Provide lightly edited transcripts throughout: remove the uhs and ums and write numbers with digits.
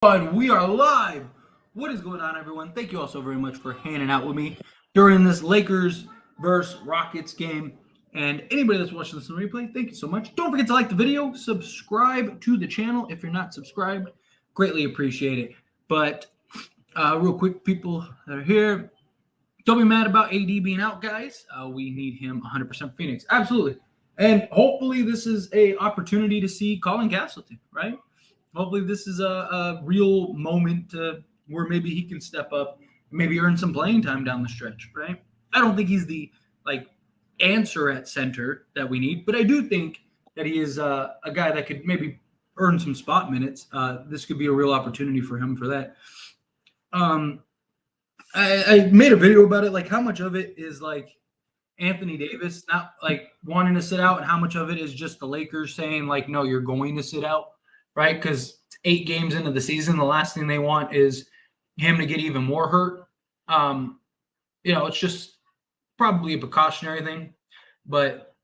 And we are live. What is going on, everyone? Thank you all so very much for hanging out with me during this Lakers versus Rockets game. And anybody that's watching this on replay, thank you so much. Don't forget to like the video, subscribe to the channel if you're not subscribed. Greatly appreciate it. But real quick, people that are here, don't be mad about AD being out, guys. We need him 100% Phoenix. Absolutely. And hopefully this is a opportunity to see Colin Castleton, right? Hopefully this is a real moment where maybe he can step up, maybe earn some playing time down the stretch, right? I don't think he's the answer at center that we need, but I do think that he is a guy that could maybe earn some spot minutes. This could be a real opportunity for him for that. I made a video about it, like how much of it is like Anthony Davis not like wanting to sit out, and how much of it is just the Lakers saying like, no, you're going to sit out, right? Because 8 games into the season, the last thing they want is him to get even more hurt. It's just probably a precautionary thing, but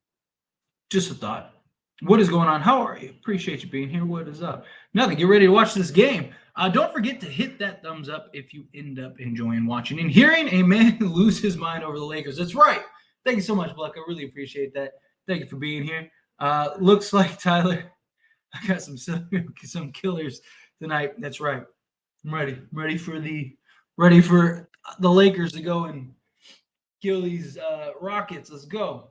just a thought. What is going on? How are you? Appreciate you being here. What is up? Nothing. Get ready to watch this game. Don't forget to hit that thumbs up if you end up enjoying watching and hearing a man lose his mind over the Lakers. That's right. Thank you so much, Buck. I really appreciate that. Thank you for being here. Looks like Tyler, I got some killers tonight. That's right. I'm ready. Ready for the Lakers to go and kill these Rockets. Let's go.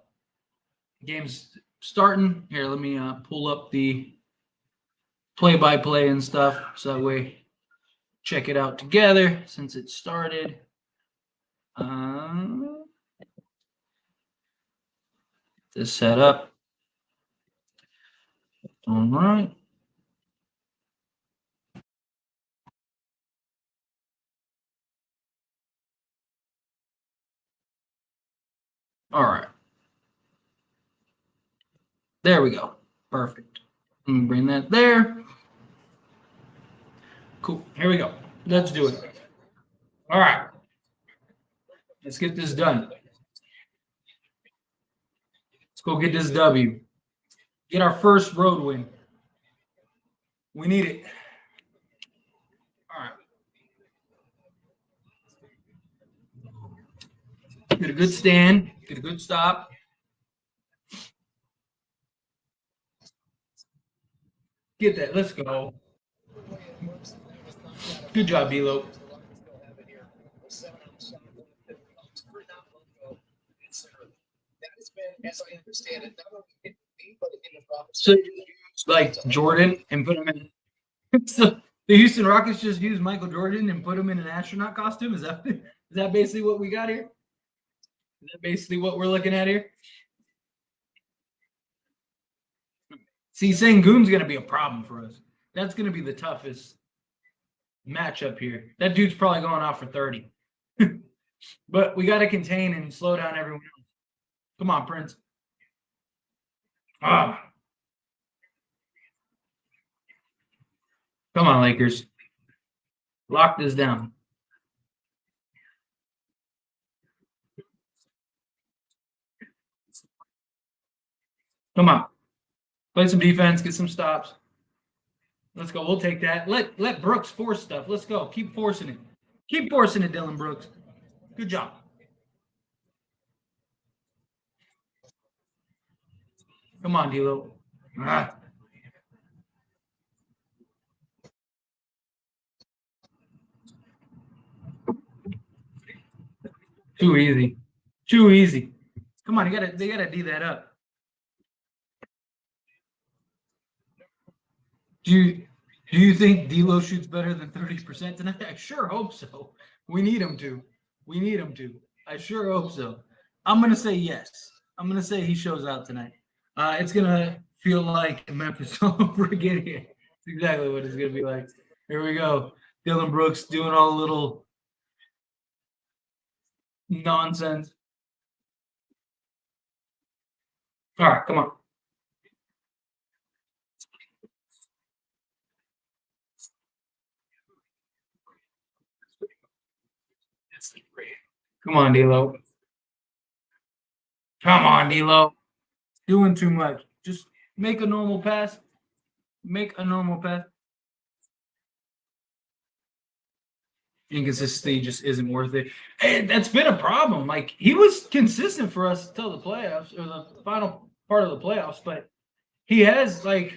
Game's starting. Here, let me pull up the play-by-play and stuff so that way check it out together since it started. This set up. All right. All right. There we go. Perfect. Let me bring that there. Cool. Here we go. Let's do it. All right. Let's get this done. Let's go get this W. Get our first road win. We need it. All right. Get a good stand. Get a good stop. Get that. Let's go. Good job, D'Lo. As I understand it, not only in me, but in the Rockets. So like Jordan and put him in. So the Houston Rockets just used Michael Jordan and put him in an astronaut costume. Is that basically what we got here? Is that basically what we're looking at here? See, Sengun's going to be a problem for us. That's going to be the toughest matchup here. That dude's probably going off for 30. But we got to contain and slow down everyone else. Come on, Prince. Ah. Come on, Lakers. Lock this down. Come on. Play some defense, get some stops. Let's go. We'll take that. Let Brooks force stuff. Let's go. Keep forcing it. Keep forcing it, Dillon Brooks. Good job. Come on, D'Lo. Ah. Too easy. Too easy. Come on, they gotta D that up. Do you think D'Lo shoots better than 30% tonight? I sure hope so. We need him to. We need him to. I sure hope so. I'm gonna say yes. I'm gonna say he shows out tonight. It's gonna feel like Memphis all over again here. It's exactly what it's gonna be like. Here we go. Dillon Brooks doing all the little nonsense. All right, come on. Come on, D'Lo. Come on, D'Lo. Doing too much. Just make a normal pass. Make a normal pass. Inconsistency just isn't worth it. And that's been a problem. Like he was consistent for us until the playoffs or the final part of the playoffs, but he has like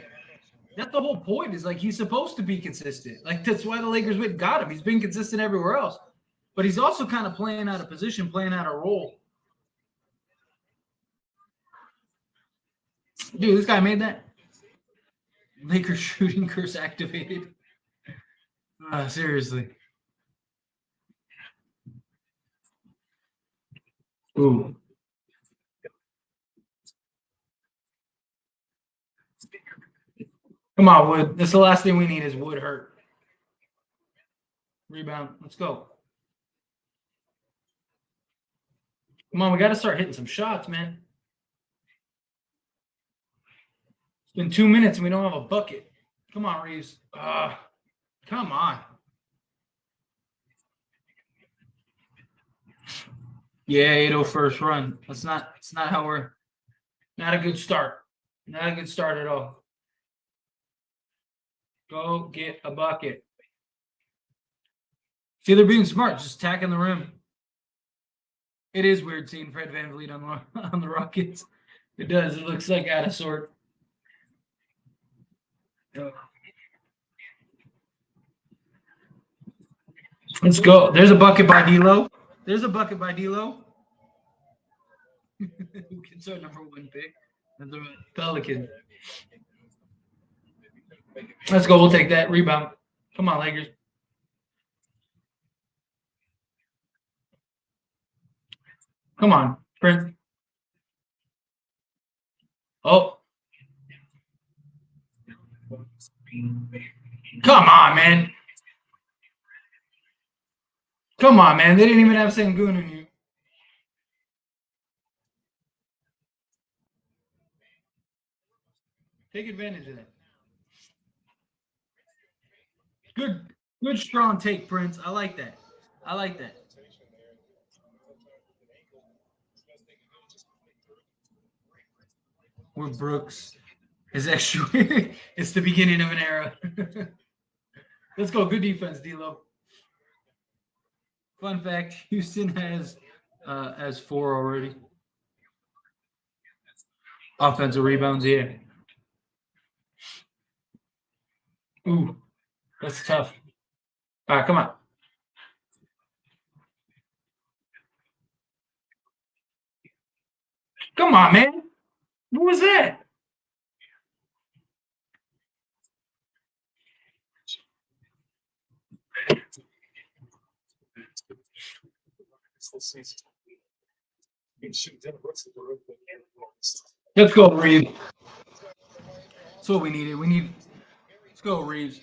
that's the whole point is like he's supposed to be consistent. Like that's why the Lakers went and got him. He's been consistent everywhere else. But he's also kind of playing out of position, playing out of role. Dude, this guy made that. Lakers shooting curse activated. Seriously. Ooh. Come on, Wood. That's the last thing we need is Wood hurt. Rebound. Let's go. Come on, we got to start hitting some shots, man. It's been 2 minutes and we don't have a bucket. Come on, Reeves. Come on. Yeah, 8-0 first run. It's not how we're not a good start. Not a good start at all. Go get a bucket. See, they're being smart, just attacking the rim. It is weird seeing Fred VanVleet on the Rockets. It does. It looks like out of sort. Let's go. There's a bucket by D'Lo. There's a bucket by D'Lo. Who gets our #1 pick? The Pelican. Let's go. We'll take that rebound. Come on, Lakers. Come on, Prince. Oh. Come on, man. Come on, man. They didn't even have Sengun in you. Take advantage of that. Good strong take, Prince. I like that. I like that. We're Brooks. Is actually it's the beginning of an era. Let's go. Good defense, D'Lo. Fun fact: Houston has 4 already. Offensive rebounds, yeah. Ooh, that's tough. All right, come on. Come on, man. What was that? Let's go, Reeves. That's what we needed. Let's go, Reeves.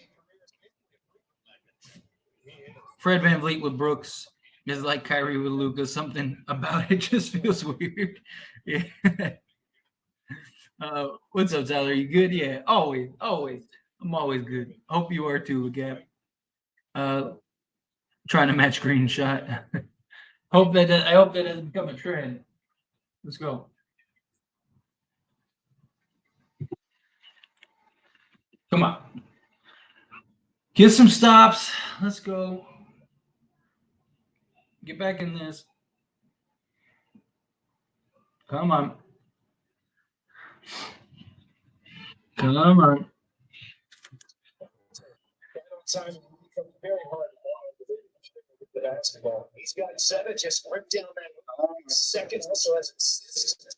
Fred VanVleet with Brooks is like Kyrie with Luka. Something about it just feels weird. Yeah. What's up, Tyler? You good? Yeah, always. I'm always good. Hope you are too, Gab. Trying to match Green shot. I hope that doesn't become a trend. Let's go. Come on. Get some stops. Let's go. Get back in this. Come on. Come on. Very hard the basketball. He's got 7, just ripped down that second, also has assists.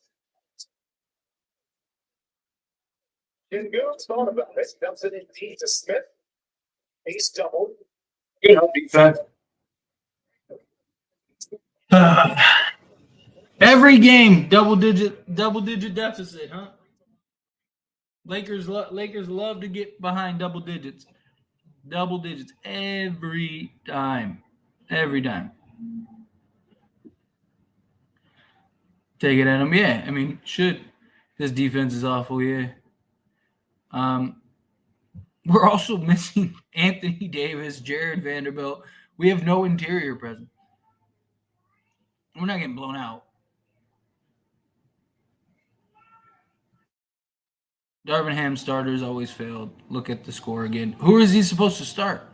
Goons thought about it. Dumps it in deep to Smith. He's doubled. Good defense. Every game, double digit deficit, huh? Lakers love to get behind double digits. Double digits every time. Every time. Take it at him. Yeah, I mean, should. This defense is awful, yeah. We're also missing Anthony Davis, Jared Vanderbilt. We have no interior presence. We're not getting blown out. Darvin Ham starters always failed. Look at the score again. Who is he supposed to start?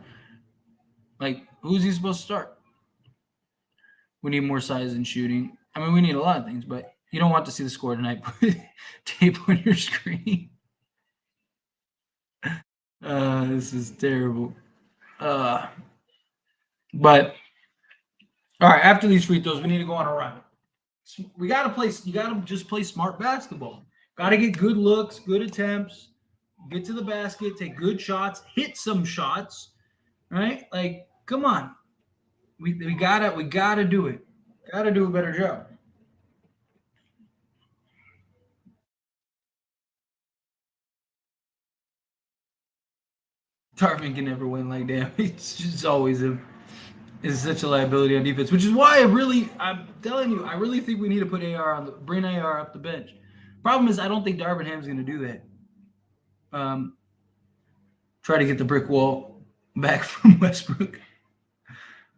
Like, who's he supposed to start? We need more size and shooting. I mean, we need a lot of things, but you don't want to see the score tonight. Put tape on your screen. This is terrible. But all right, after these free throws, we need to go on a run. We got to play. You got to just play smart basketball. Got to get good looks, good attempts, get to the basket, take good shots, hit some shots. Right? Like, come on. We gotta do it. Gotta do a better job. Darvin can never win like that. It's just always him. Is such a liability on defense, which is why I'm telling you, I really think we need to put bring AR off the bench. Problem is, I don't think Darvin Ham's going to do that. Try to get the brick wall back from Westbrook.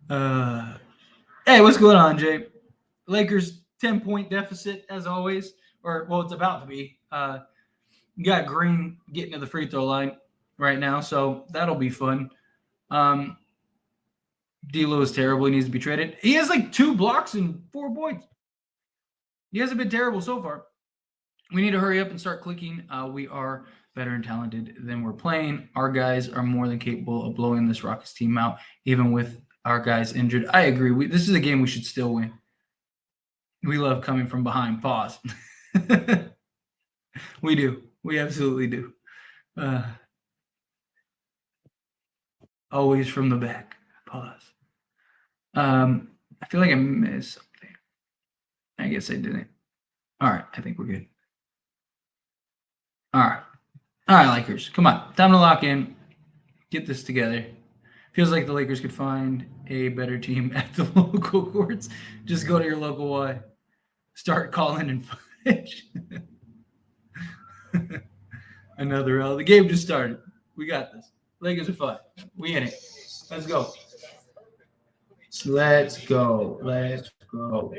Hey, what's going on, Jay? Lakers 10-point deficit as always, it's about to be. You got Green getting to the free throw line right now, so that'll be fun. D'Lo is terrible. He needs to be traded. He has like 2 blocks and 4 points. He hasn't been terrible so far. We need to hurry up and start clicking. We are better and talented than we're playing. Our guys are more than capable of blowing this Rockets team out, even with our guys injured. I agree. This is a game we should still win. We love coming from behind. Pause. We do. We absolutely do. Always from the back. Pause. I feel like I missed something. I guess I didn't. All right. I think we're good. All right, Lakers. Come on. Time to lock in. Get this together. Feels like the Lakers could find a better team at the local courts. Just go to your local Y. Start calling and fudge. Another L. The game just started. We got this. Lakers are fine. We in it. Let's go. Let's go. Let's go.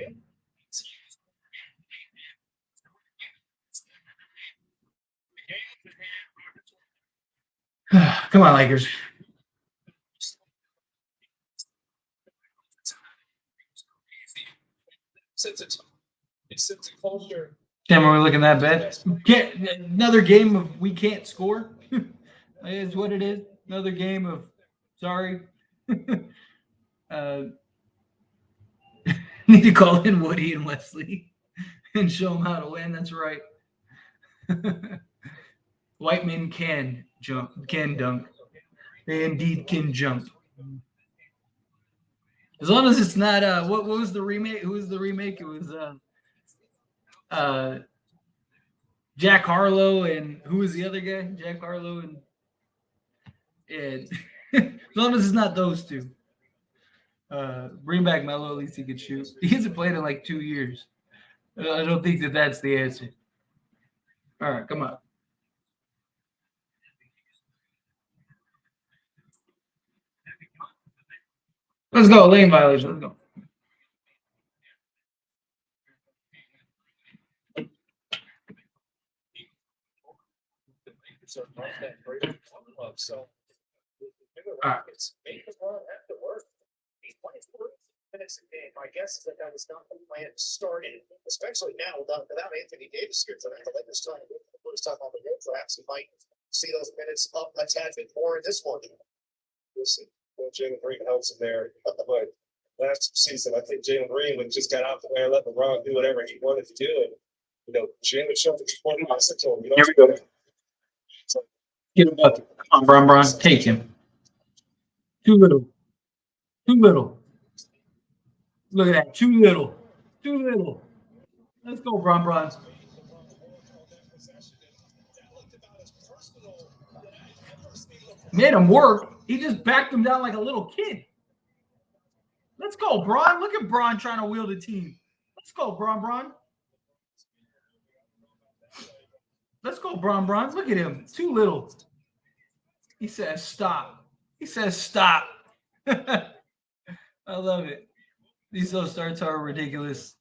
Come on, Lakers. It's a culture. Damn, are we looking that bad? Get another game of we can't score. Is what it is. Another game of sorry. Need to call in Woody and Wesley and show them how to win. That's right. White men can dunk. They indeed can jump. As long as it's not what was the remake? Who was the remake? It was Jack Harlow and who was the other guy? Jack Harlow and as long as it's not those two. Bring back Melo, at least he could shoot. He hasn't played in like 2 years. I don't think that's the answer. All right, come on. Let's go, lane violation. Let's go. So Rockets make the run have to work. He's playing 40 minutes a game. My guess is that was not the plan started, especially now without Anthony Davis here tonight. The Lakers trying to put his time on the road. Perhaps he might see those minutes up a tad bit more in this one. We'll see. Well, Jalen Green helps him there. But last season, I think Jalen Green just got out the way and let LeBron do whatever he wanted to do. And, Jalen showed to be 20 minutes. Here we go. Get him up. Come on, Bron. Take him. Too little. Look at that. Too little. Let's go, Bron. Made him work. He just backed him down like a little kid. Let's go, Bron. Look at Bron trying to wield a team. Let's go, Bron. Let's go, Bron. Look at him. Too little. He says stop. I love it. These slow starts are ridiculous.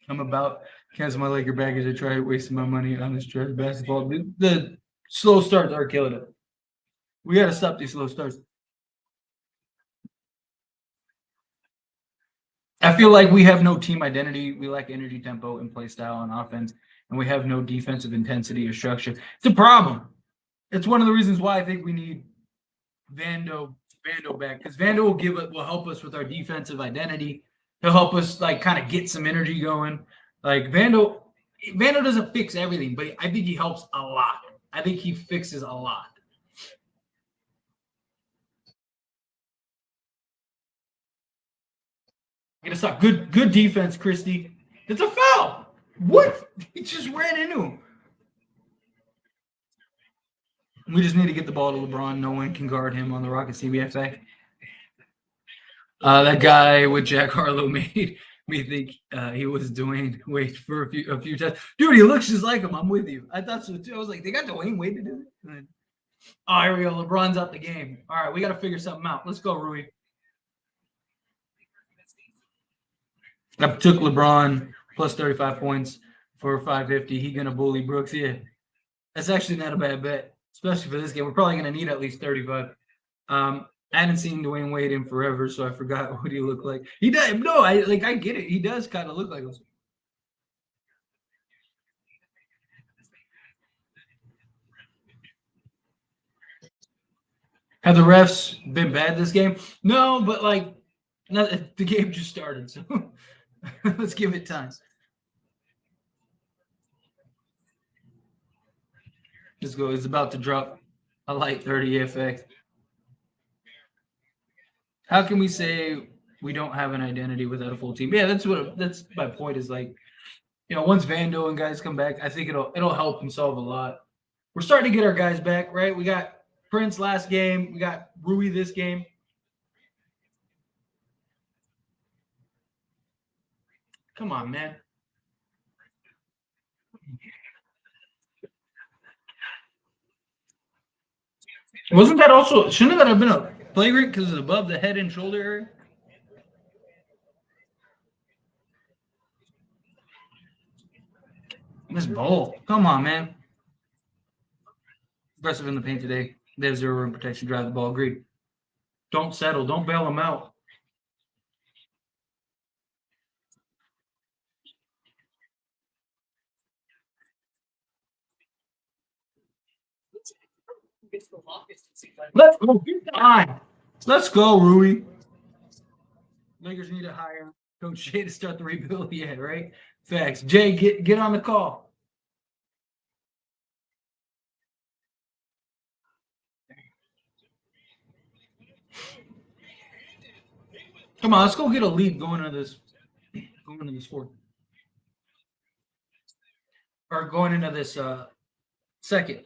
I'm about cancel my Laker baggage. I tried wasting my money on this trash basketball. The slow starts are killing it. We got to stop these slow starts. I feel like we have no team identity. We lack energy, tempo, and play style on offense, and we have no defensive intensity or structure. It's a problem. It's one of the reasons why I think we need Vando back, because Vando will help us with our defensive identity. He'll help us like kind of get some energy going. Like Vando doesn't fix everything, but I think he helps a lot. I think he fixes a lot. Gonna stop. Good defense, Christie. It's a foul. What? He just ran into him. We just need to get the ball to LeBron. No one can guard him on the Rockets CBFA. That guy with Jack Harlow made me think he was Dwayne Wade for a few times. Dude, he looks just like him. I'm with you. I thought so too. I was like, they got Dwayne Wade to do it. Oh, here we go. LeBron's out the game. All right, we got to figure something out. Let's go, Rui. I took LeBron plus 35 points for 550. He gonna bully Brooks. Yeah, that's actually not a bad bet, especially for this game. We're probably gonna need at least 35. I hadn't seen Dwayne Wade in forever, so I forgot what he looked like. He does. No, I get it. He does kind of look like him. Have the refs been bad this game? No, but like, the game just started, so let's give it time. Let's go. It's about to drop a light 30 FA. How can we say we don't have an identity without a full team? Yeah, that's my point. Is like, once Vando and guys come back, I think it'll help him solve a lot. We're starting to get our guys back, right? We got Prince last game. We got Rui this game. Come on, man. Wasn't that also? Shouldn't that have been a flagrant because it's above the head and shoulder area? Miss Bowl. Come on, man. Aggressive in the paint today. They have 0 rim protection. Drive the ball. Agreed. Don't settle. Don't bail them out. Let's go. Fine. Let's go, Rui. Lakers need to hire Coach Shea to start the rebuild. Yeah, right. Facts. Jay, get on the call. Come on, let's go get a lead going into this fourth. Or going into this second.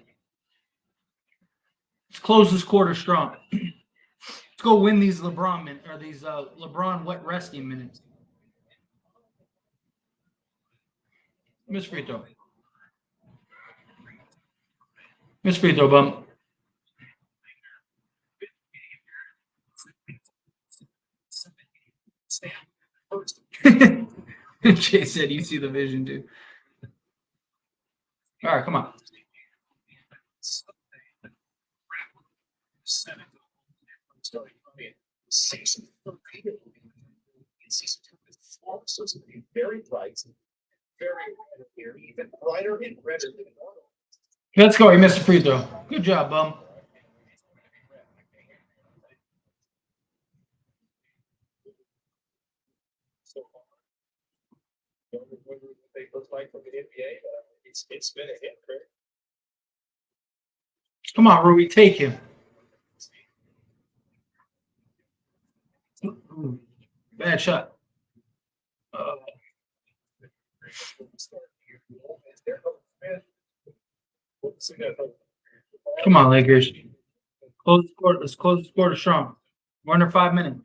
Let's close this quarter strong. Let's go win these LeBron wet resting minutes. Miss free throw. Miss free throw, bump. Jay said you see the vision too. All right, come on. Very bright, very even brighter and redder than normal. Let's go. He missed a free throw. Good job, bum. So far, what they look like from the NBA, it's been a hit, right? Come on, Rui, take him. Bad shot. Come on, Lakers. Close the score. Let's close the score strong. We're under 5 minutes.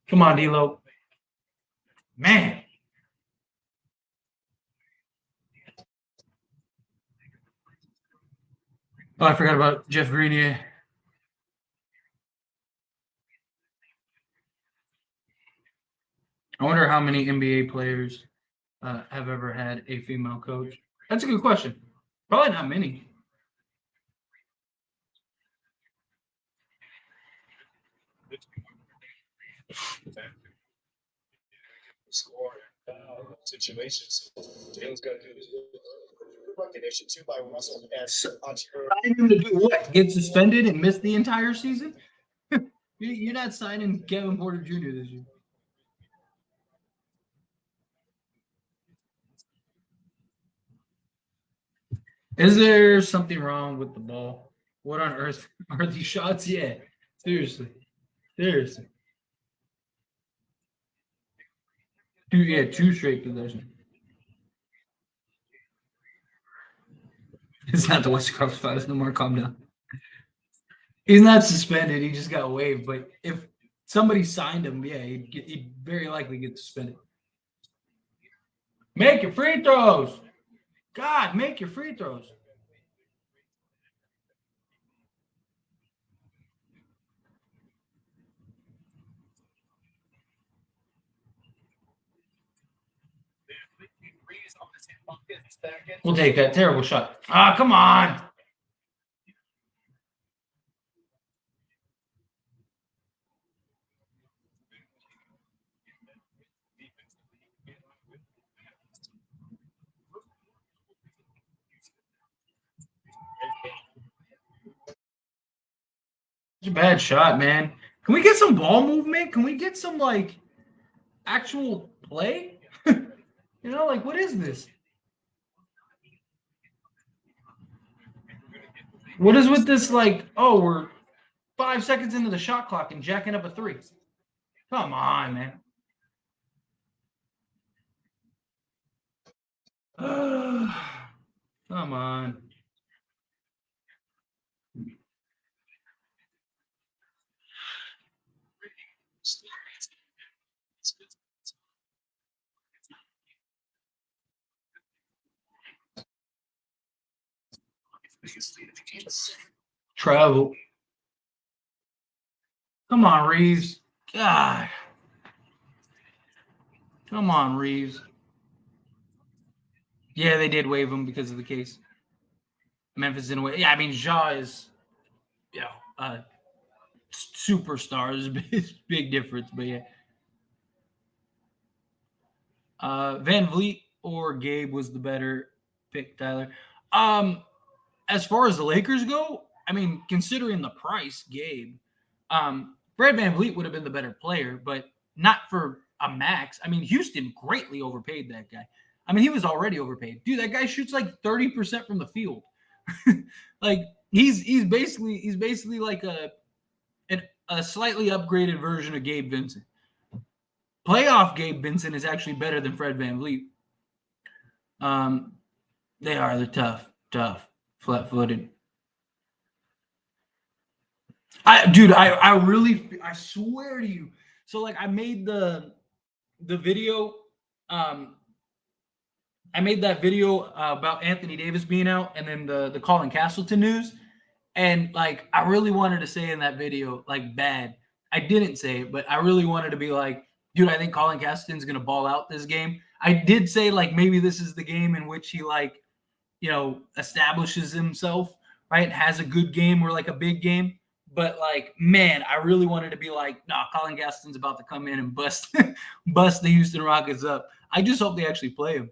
Come on, D'Lo. Man. Oh, I forgot about Jeff Grenier. I wonder how many NBA players have ever had a female coach. That's a good question. Probably not many. Score situations. Jalen's got to do this. Recognition too by Russell and Sign him to do what? Get suspended and miss the entire season? You're not signing Kevin Porter Jr. this year. Is there something wrong with the ball? What on earth are these shots? Yeah, seriously. Seriously. Two straight possessions. It's not the West Coast Files no more. Calm down. He's not suspended. He just got waived. But if somebody signed him, yeah, he'd very likely get suspended. Make your free throws. God, make your free throws. We'll take that terrible shot. Ah, come on. It's a bad shot, man. Can we get some ball movement? Can we get some like actual play? Like what is this? What is with this? Like, oh, we're 5 seconds into the shot clock and jacking up a three. Come on, man. Come on. Travel. Come on, Reeves. God. Come on, Reeves. Yeah, they did waive him because of the case. Memphis didn't waive. Yeah, I mean, Ja is, a superstar. There's a big difference, but yeah. Van Vliet or Gabe was the better pick, Tyler. As far as the Lakers go, I mean, considering the price, Gabe, Fred Van Vliet would have been the better player, but not for a max. I mean, Houston greatly overpaid that guy. I mean, he was already overpaid. Dude, that guy shoots like 30% from the field. Like he's basically like a slightly upgraded version of Gabe Vincent. Playoff Gabe Vincent is actually better than Fred Van Vliet. They're tough, flat-footed. I swear to you. So like I made the video. I made that video about Anthony Davis being out, and then the Colin Castleton news. And like I really wanted to say in that video, like bad. I didn't say it, but I really wanted to be like, dude, I think Colin Castleton's gonna ball out this game. I did say like maybe this is the game in which he like, establishes himself, right? Has a good game or like a big game. But like, man, I really wanted to be like, nah, Colin Castleton's about to come in and bust the Houston Rockets up. I just hope they actually play him.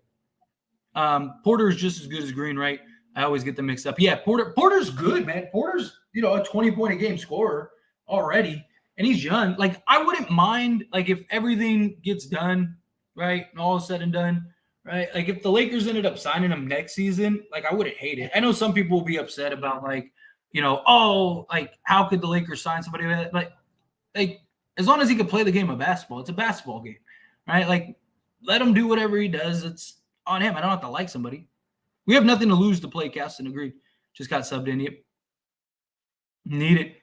Porter is just as good as Green, right? I always get them mixed up. Yeah, Porter's good, man. Porter's, a 20-point a game scorer already, and he's young. Like, I wouldn't mind, like, if everything gets done, right, and all is said and done, right? Like, if the Lakers ended up signing him next season, like, I wouldn't hate it. I know some people will be upset about, like, how could the Lakers sign somebody like that? Like, as long as he could play the game of basketball, it's a basketball game, right? Like, let him do whatever he does. It's on him. I don't have to like somebody. We have nothing to lose to play Caston. Agreed. Just got subbed in. Yep. Need it.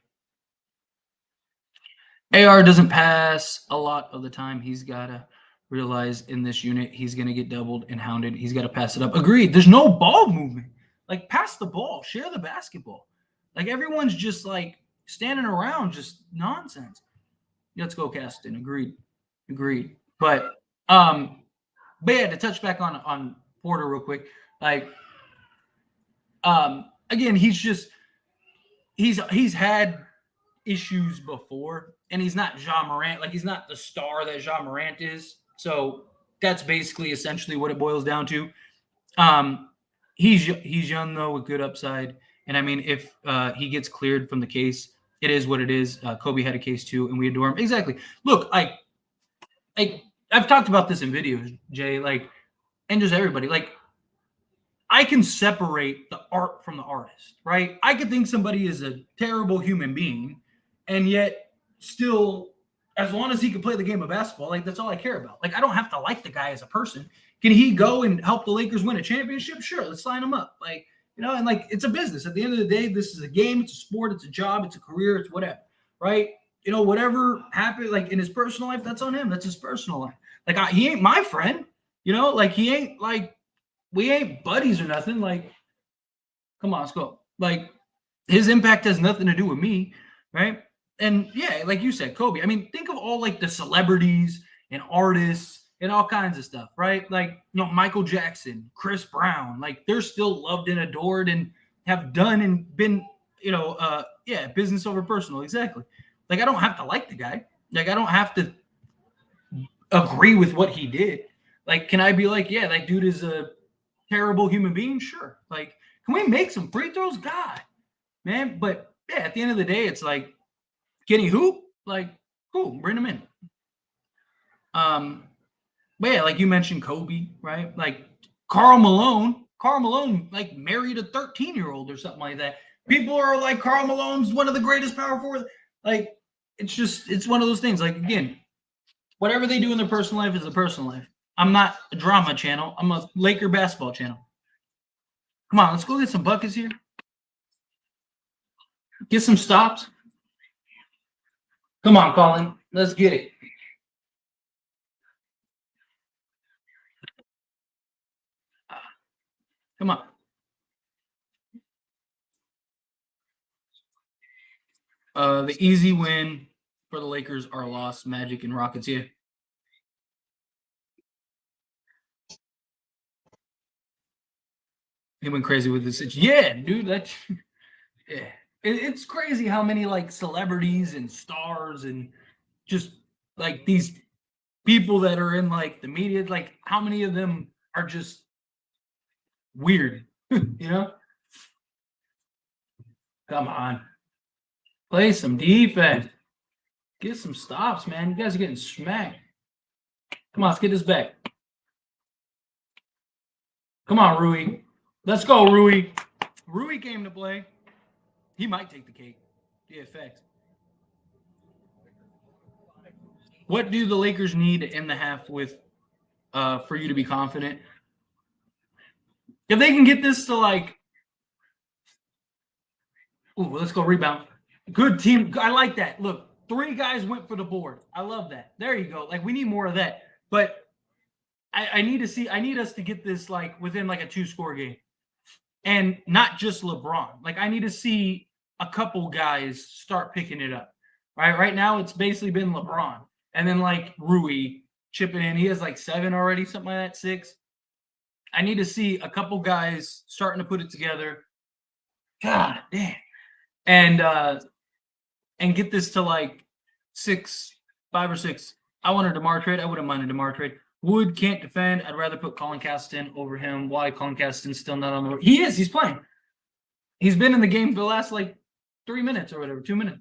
AR doesn't pass a lot of the time. He's got to realize in this unit he's going to get doubled and hounded. He's got to pass it up. Agreed. There's no ball movement. Like, pass the ball. Share the basketball. Like, everyone's just, like, standing around just nonsense. Let's go, Caston. Agreed. But yeah, to touch back on Porter real quick, like, again, he's had issues before, and he's not Ja Morant. Like, he's not the star that Ja Morant is. So that's basically essentially what it boils down to. He's young though with good upside, and I mean, if he gets cleared from the case, it is what it is. Kobe had a case too, and we adore him. Exactly. Look, I've talked about this in videos, Jay, like, and just everybody. Like, I can separate the art from the artist, right? I could think somebody is a terrible human being, and yet still, as long as he can play the game of basketball, like, that's all I care about. Like, I don't have to like the guy as a person. Can he go and help the Lakers win a championship? Sure, let's sign him up. Like, and like, it's a business. At the end of the day, this is a game, it's a sport, it's a job, it's a career, it's whatever, right? Whatever happened, like, in his personal life, that's on him. That's his personal life. Like, he ain't my friend, like, he ain't like, we ain't buddies or nothing. Like, come on, let's go. Like, his impact has nothing to do with me, right? And yeah, like you said, Kobe. I mean, think of all like the celebrities and artists and all kinds of stuff, right? Like, Michael Jackson, Chris Brown, like, they're still loved and adored and have done and been, business over personal. Exactly. Like, I don't have to like the guy. Like, I don't have to agree with what he did. Like, can I be like, yeah, that dude is a terrible human being? Sure. Like, can we make some free throws? God, man. But yeah, at the end of the day, it's like, can he hoop? Like, cool, bring him in. But yeah, like you mentioned Kobe, right? Like, Karl Malone, like, married a 13-year-old or something like that. People are like, Karl Malone's one of the greatest power forwards. Like, it's one of those things. Like, again, whatever they do in their personal life is a personal life. I'm not a drama channel. I'm a Laker basketball channel. Come on, let's go get some buckets here. Get some stops. Come on, Colin. Let's get it. Come on. The easy win for the Lakers are lost. Magic and Rockets. Yeah. He went crazy with this. Yeah, dude. That's yeah. It's crazy how many like celebrities and stars and just like these people that are in like the media, like, how many of them are just weird, Come on. Play some defense. Get some stops, man. You guys are getting smacked. Come on, let's get this back. Come on, Rui. Let's go, Rui. Rui came to play. He might take the cake. Yeah, facts. What do the Lakers need in the half with for you to be confident? If they can get this to like, ooh, let's go rebound. Good team. I like that. Look, 3 guys went for the board. I love that. There you go. Like, we need more of that. But I need us to get this like within like a 2-score game. And not just LeBron. Like, I need to see a couple guys start picking it up. Right now, it's basically been LeBron. And then like Rui chipping in. He has like 7 already, something like that, 6. I need to see a couple guys starting to put it together. God damn. And get this to like 5 or 6. I want a DeMar trade. I wouldn't mind a DeMar trade. Wood can't defend. I'd rather put Colin Castleton over him. Why Colin Castleton's still not on the He is. He's playing. He's been in the game for the last like 3 minutes or whatever, 2 minutes.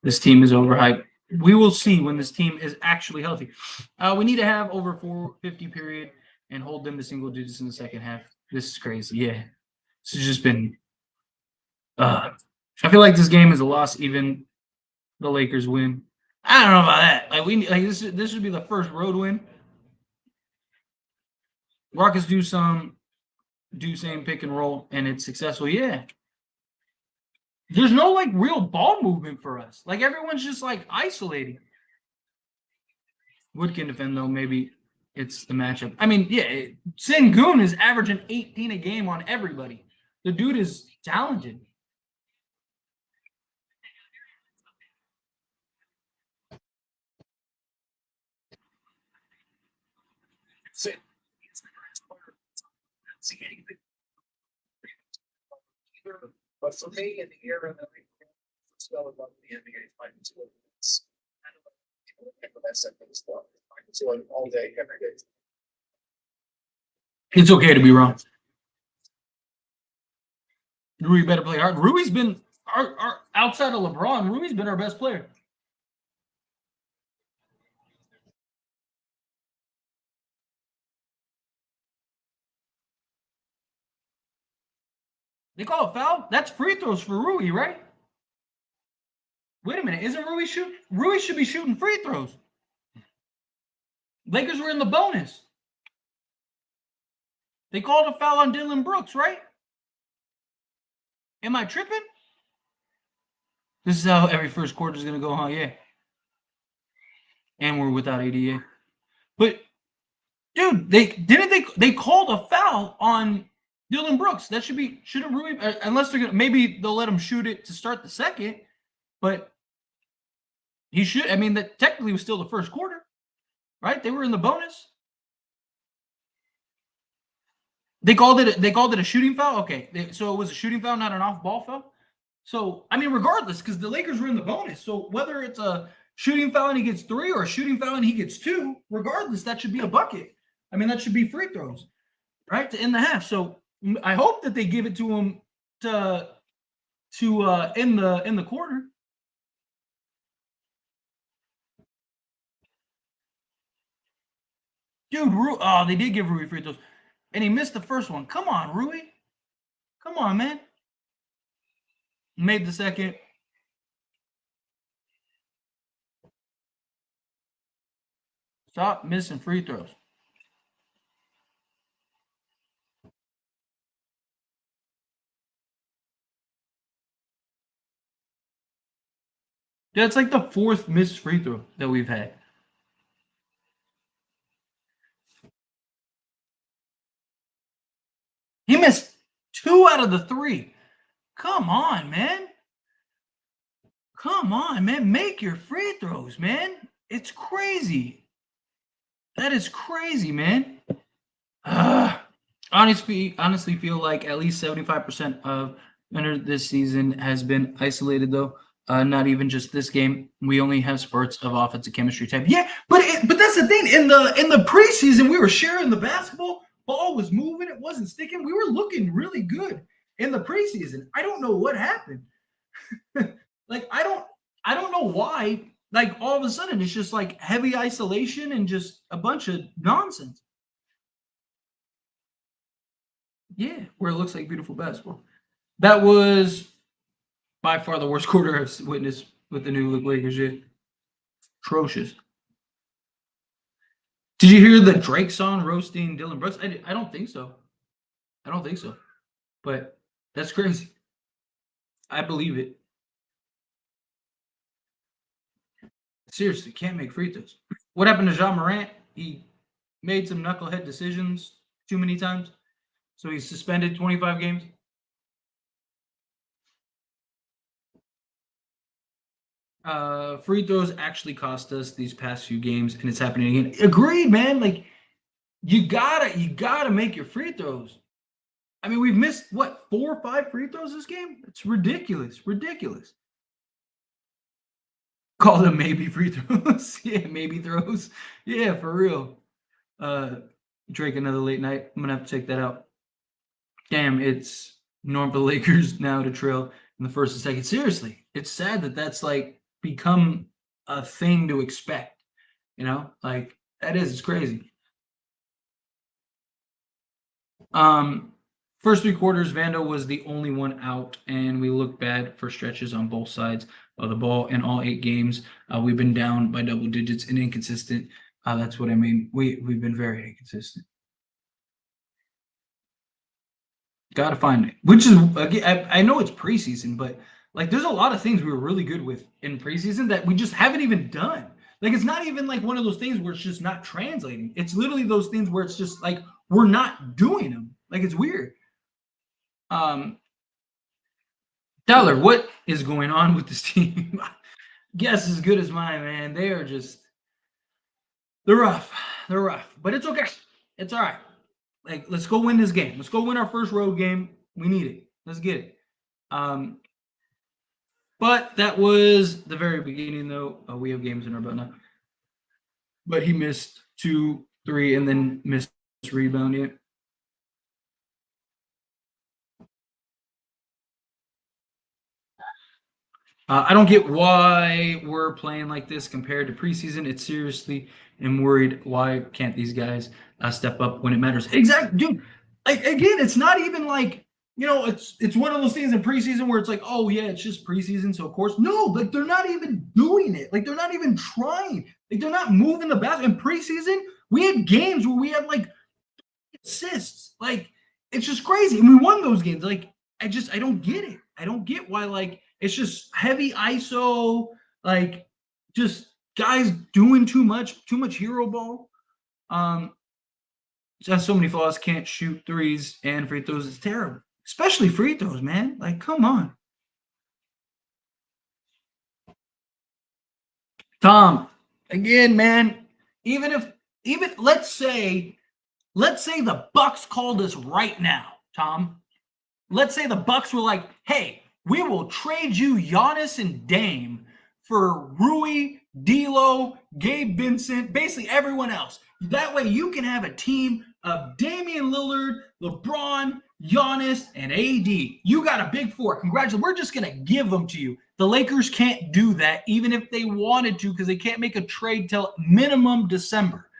This team is overhyped. We will see when this team is actually healthy. We need to have over 450 period and hold them to single digits in the second half. This is crazy. Yeah. This has just been I feel like this game is a loss, even the Lakers win. I don't know about that. Like, this would be the first road win. Rockets do same pick and roll, and it's successful. Yeah. There's no like real ball movement for us. Like, everyone's just like isolating. Wood can defend though. Maybe it's the matchup. I mean, yeah, Sengun is averaging 18 a game on everybody. The dude is talented. see anything. But for me, in the era that I spell above the NBA Finals, it's that second as well. Finals all day, every day. It's okay to be wrong. Rui better play hard. Rui's been our outside of LeBron. Rui's been our best player. They call a foul? That's free throws for Rui, right? Wait a minute. Isn't Rui shoot? Rui should be shooting free throws. Lakers were in the bonus. They called a foul on Dylan Brooks, right? Am I tripping? This is how every first quarter is going to go, huh? Yeah. And we're without ADA. But, dude, they called a foul on Dylan Brooks. That shouldn't Rui, unless they're gonna, maybe they'll let him shoot it to start the second, but he should. I mean, that technically was still the first quarter, right? They were in the bonus. They called it a shooting foul. Okay, so it was a shooting foul, not an off-ball foul. So I mean, regardless, because the Lakers were in the bonus. So whether it's a shooting foul and he gets 3 or a shooting foul and he gets 2, regardless, that should be a bucket. I mean, that should be free throws, right, to end the half. So I hope that they give it to him to end the quarter. Dude, they did give Rui free throws, and he missed the first one. Come on, Rui. Come on, man. Made the second. Stop missing free throws. Yeah, it's like the 4th missed free throw that we've had. He missed 2 out of the 3. Come on, man. Come on, man. Make your free throws, man. It's crazy. That is crazy, man. Honestly feel like at least 75% of winner this season has been isolated, though. Not even just this game. We only have spurts of offensive chemistry type. Yeah, but that's the thing. In the preseason, we were sharing the basketball. Ball was moving. It wasn't sticking. We were looking really good in the preseason. I don't know what happened. Like I don't know why. Like all of a sudden, it's just like heavy isolation and just a bunch of nonsense. Yeah, where it looks like beautiful basketball. That was by far the worst quarter I've witnessed with the new Lakers yet. Atrocious. Did you hear the Drake song roasting Dylan Brooks? I don't think so. I don't think so. But that's crazy. I believe it. Seriously, can't make free throws. What happened to Ja Morant? He made some knucklehead decisions too many times. So he's suspended 25 games. Free throws actually cost us these past few games, and it's happening again. Agreed, man. Like you gotta make your free throws. I mean, we've missed what 4 or 5 free throws this game. It's ridiculous. Ridiculous. Call them maybe free throws. Yeah, maybe throws. Yeah, for real. Drake, another late night. I'm gonna have to check that out. Damn, it's norm for the Lakers now to trail in the first and second. Seriously, it's sad that that's like become a thing to expect. You know, like that is. It's crazy. First 3 quarters, Vando was the only one out, and we looked bad for stretches on both sides of the ball in all 8 games. We've been down by double digits and inconsistent. That's what I mean. We've been very inconsistent. Got to find it. Which is again, I know it's preseason, but like there's a lot of things we were really good with in preseason that we just haven't even done. Like it's not even like one of those things where it's just not translating. It's literally those things where it's just like we're not doing them. Like it's weird. Tyler, what is going on with this team? Guess as good as mine, man. They are just they're rough. They're rough. But it's okay. It's all right. Like, let's go win this game. Let's go win our first road game. We need it. Let's get it. But that was the very beginning, though. We have games in our belt now. But he missed 2, 3, and then missed rebound yet. I don't get why we're playing like this compared to preseason. It's seriously, am worried. Why can't these guys step up when it matters? Exactly, dude. Like, again, it's not even like, it's one of those things in preseason where it's like, oh yeah, it's just preseason, so of course. No, like, they're not even doing it. Like, they're not even trying. Like, they're not moving the basket. In preseason, we had games where we had like assists. Like, it's just crazy. And we won those games. Like, I don't get it. I don't get why, like, it's just heavy ISO, like, just guys doing too much hero ball. Has so many flaws, can't shoot threes and free throws. It's terrible. Especially free throws, man. Like, come on. Tom, again, man, even let's say the Bucks called us right now, Tom. Let's say the Bucks were like, hey, we will trade you Giannis and Dame for Rui, D'Lo, Gabe Vincent, basically everyone else. That way you can have a team of Damian Lillard, LeBron, Giannis, and AD. You got a big four. Congratulations. We're just going to give them to you. The Lakers can't do that, even if they wanted to, because they can't make a trade till minimum December.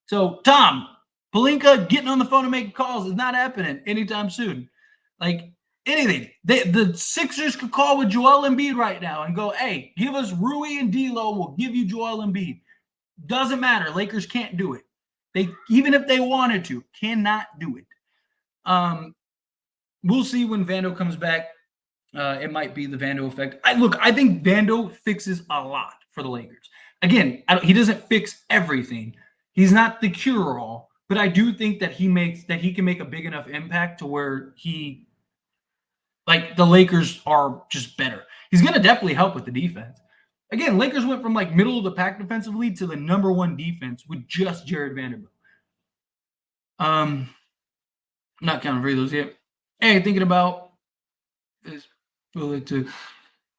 So, Tom, Pelinka getting on the phone and making calls is not happening anytime soon. Like, anything. The Sixers could call with Joel Embiid right now and go, hey, give us Rui and D'Lo. We'll give you Joel Embiid. Doesn't matter. Lakers can't do it. They, even if they wanted to, cannot do it. We'll see when Vando comes back. It might be the Vando effect. I think Vando fixes a lot for the Lakers. Again, he doesn't fix everything. He's not the cure-all, but I do think that he can make a big enough impact to where the Lakers are just better. He's going to definitely help with the defense. Again, Lakers went from like middle of the pack defensively to the number one defense with just Jared Vanderbilt. Not counting free throws yet. Hey, thinking about this. To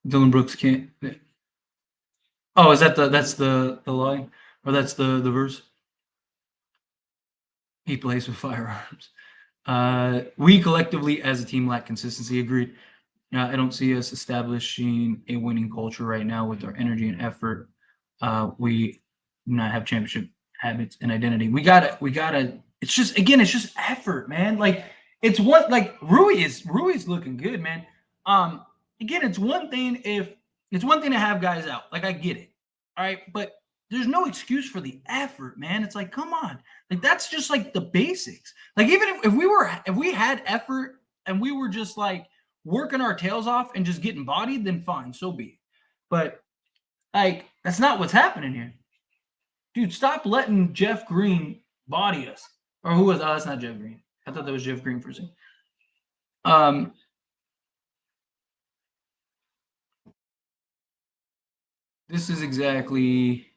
Dylan Brooks can't. Oh, is that's the line, or that's the verse? He plays with firearms. We collectively as a team lack consistency. Agreed. I don't see us establishing a winning culture right now with our energy and effort. We do not have championship habits and identity. We gotta. It's just effort, man. Like, it's what, like, Rui's looking good, man. Again, it's one thing to have guys out. Like, I get it. All right, but there's no excuse for the effort, man. It's like, come on. Like, that's just like the basics. Like, even if we had effort and we were just like working our tails off and just getting bodied, then fine, so be it. But like, that's not what's happening here. Dude, stop letting Jeff Green body us. Or who was that's not Jeff Green. I thought that was Jeff Green for a second. This is exactly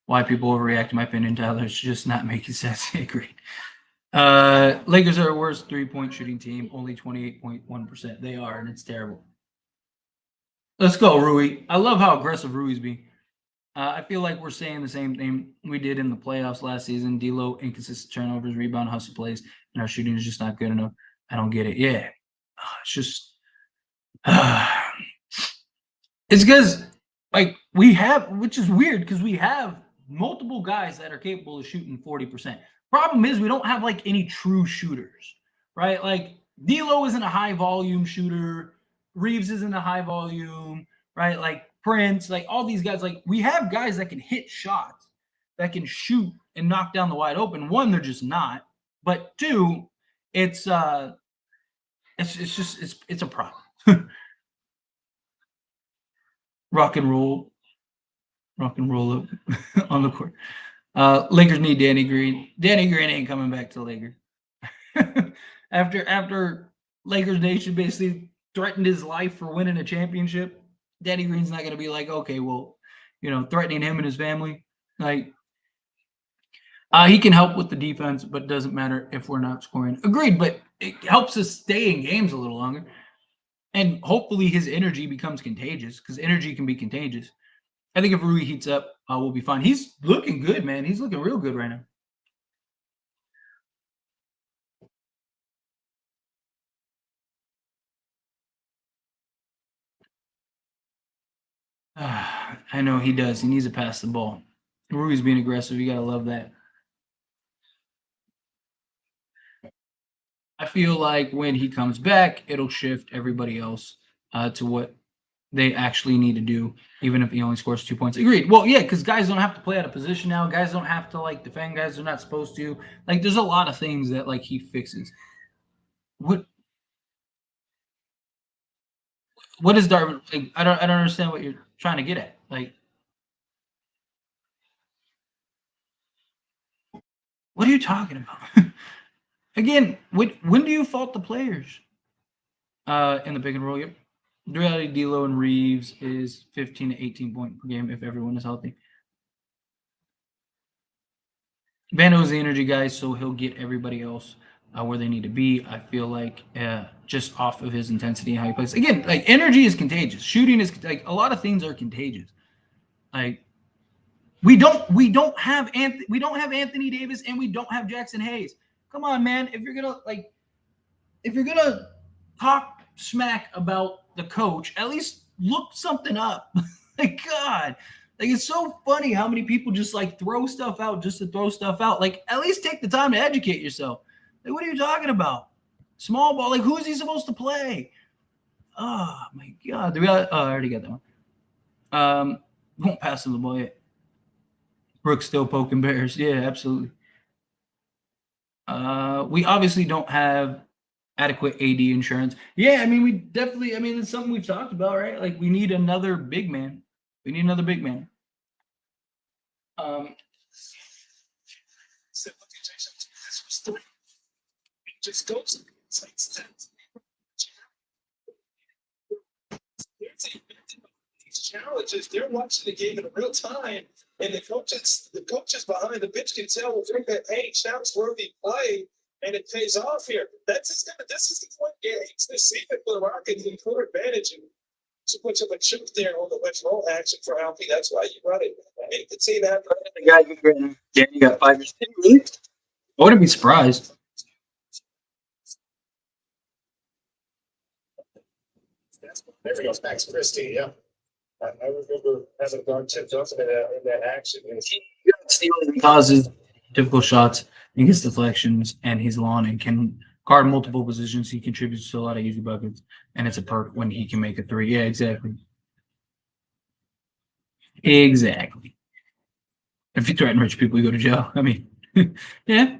why people overreact, in my opinion, Tyler. It's just not making sense. I agree. Lakers are a worse three-point shooting team, only 28.1%. They are, and it's terrible. Let's go, Rui. I love how aggressive Rui's being. I feel like we're saying the same thing we did in the playoffs last season. D'Lo, inconsistent turnovers, rebound, hustle plays, and our shooting is just not good enough. I don't get it. Yeah. It's just it's because, like, we have, which is weird because we have multiple guys that are capable of shooting 40%. Problem is we don't have like any true shooters, right? Like, D'Lo isn't a high volume shooter. Reeves isn't a high volume, right? Like, Prince, like, all these guys, like, we have guys that can hit shots, that can shoot and knock down the wide open. One, they're just not. But two, it's a problem. Rock and roll up on the court. Lakers need Danny Green. Danny Green ain't coming back to Lakers. after Lakers Nation basically threatened his life for winning a championship, Danny Green's not going to be like, okay, well, threatening him and his family. Like, He can help with the defense, but it doesn't matter if we're not scoring. Agreed, but it helps us stay in games a little longer. And hopefully his energy becomes contagious because energy can be contagious. I think if Rui heats up, we'll be fine. He's looking good, man. He's looking real good right now. I know he does. He needs to pass the ball. Rui's being aggressive. You got to love that. I feel like when he comes back, it'll shift everybody else to what they actually need to do, even if he only scores 2 points. Agreed. Well, yeah, because guys don't have to play out of position now. Guys don't have to like defend. Guys are not supposed to. Like, there's a lot of things that like he fixes. What is Darvin? Like, I don't understand what you're trying to get at. Like, what are you talking about? Again, when do you fault the players? In the pick and roll, yep. The reality, D'Lo and Reeves is 15 to 18 point per game if everyone is healthy. Vando is the energy guy, so he'll get everybody else where they need to be. I feel like just off of his intensity and how he plays. Again, like energy is contagious. Shooting is like a lot of things are contagious. Like we don't have Anthony Davis and we don't have Jackson Hayes. Come on, man. If you're gonna talk smack about the coach, at least look something up. Like, God. Like, it's so funny how many people just like throw stuff out just to throw stuff out. Like, at least take the time to educate yourself. Like, what are you talking about? Small ball. Like, who is he supposed to play? Oh my God. I already got that one. Won't pass him the ball yet. Brooks still poking bears. Yeah, absolutely. We obviously don't have adequate AD insurance. Yeah, I mean, we definitely, I mean, it's something we've talked about, right? Like, we need another big man. We need another big man. Just goes. It's like these challenges, they're watching the game in real time, and the coaches behind the bench can tell if they're hey, shouts worthy play, and it pays off here. This is the point game. It's the secret for the Rockets in clear advantage and too much of a chip there on the withdrawal action for Alfie. That's why you run it. I hate to see that. The guy who's written, Danny got 5 years. I wouldn't be surprised. There goes Max Christie. Yeah, I remember having a guard tipped off in that action. He steals causes difficult shots, and gets deflections, and he's long and can guard multiple positions. He contributes to a lot of easy buckets, and it's a perk when he can make a three. Yeah, exactly. Exactly. If you threaten rich people, you go to jail. I mean, yeah.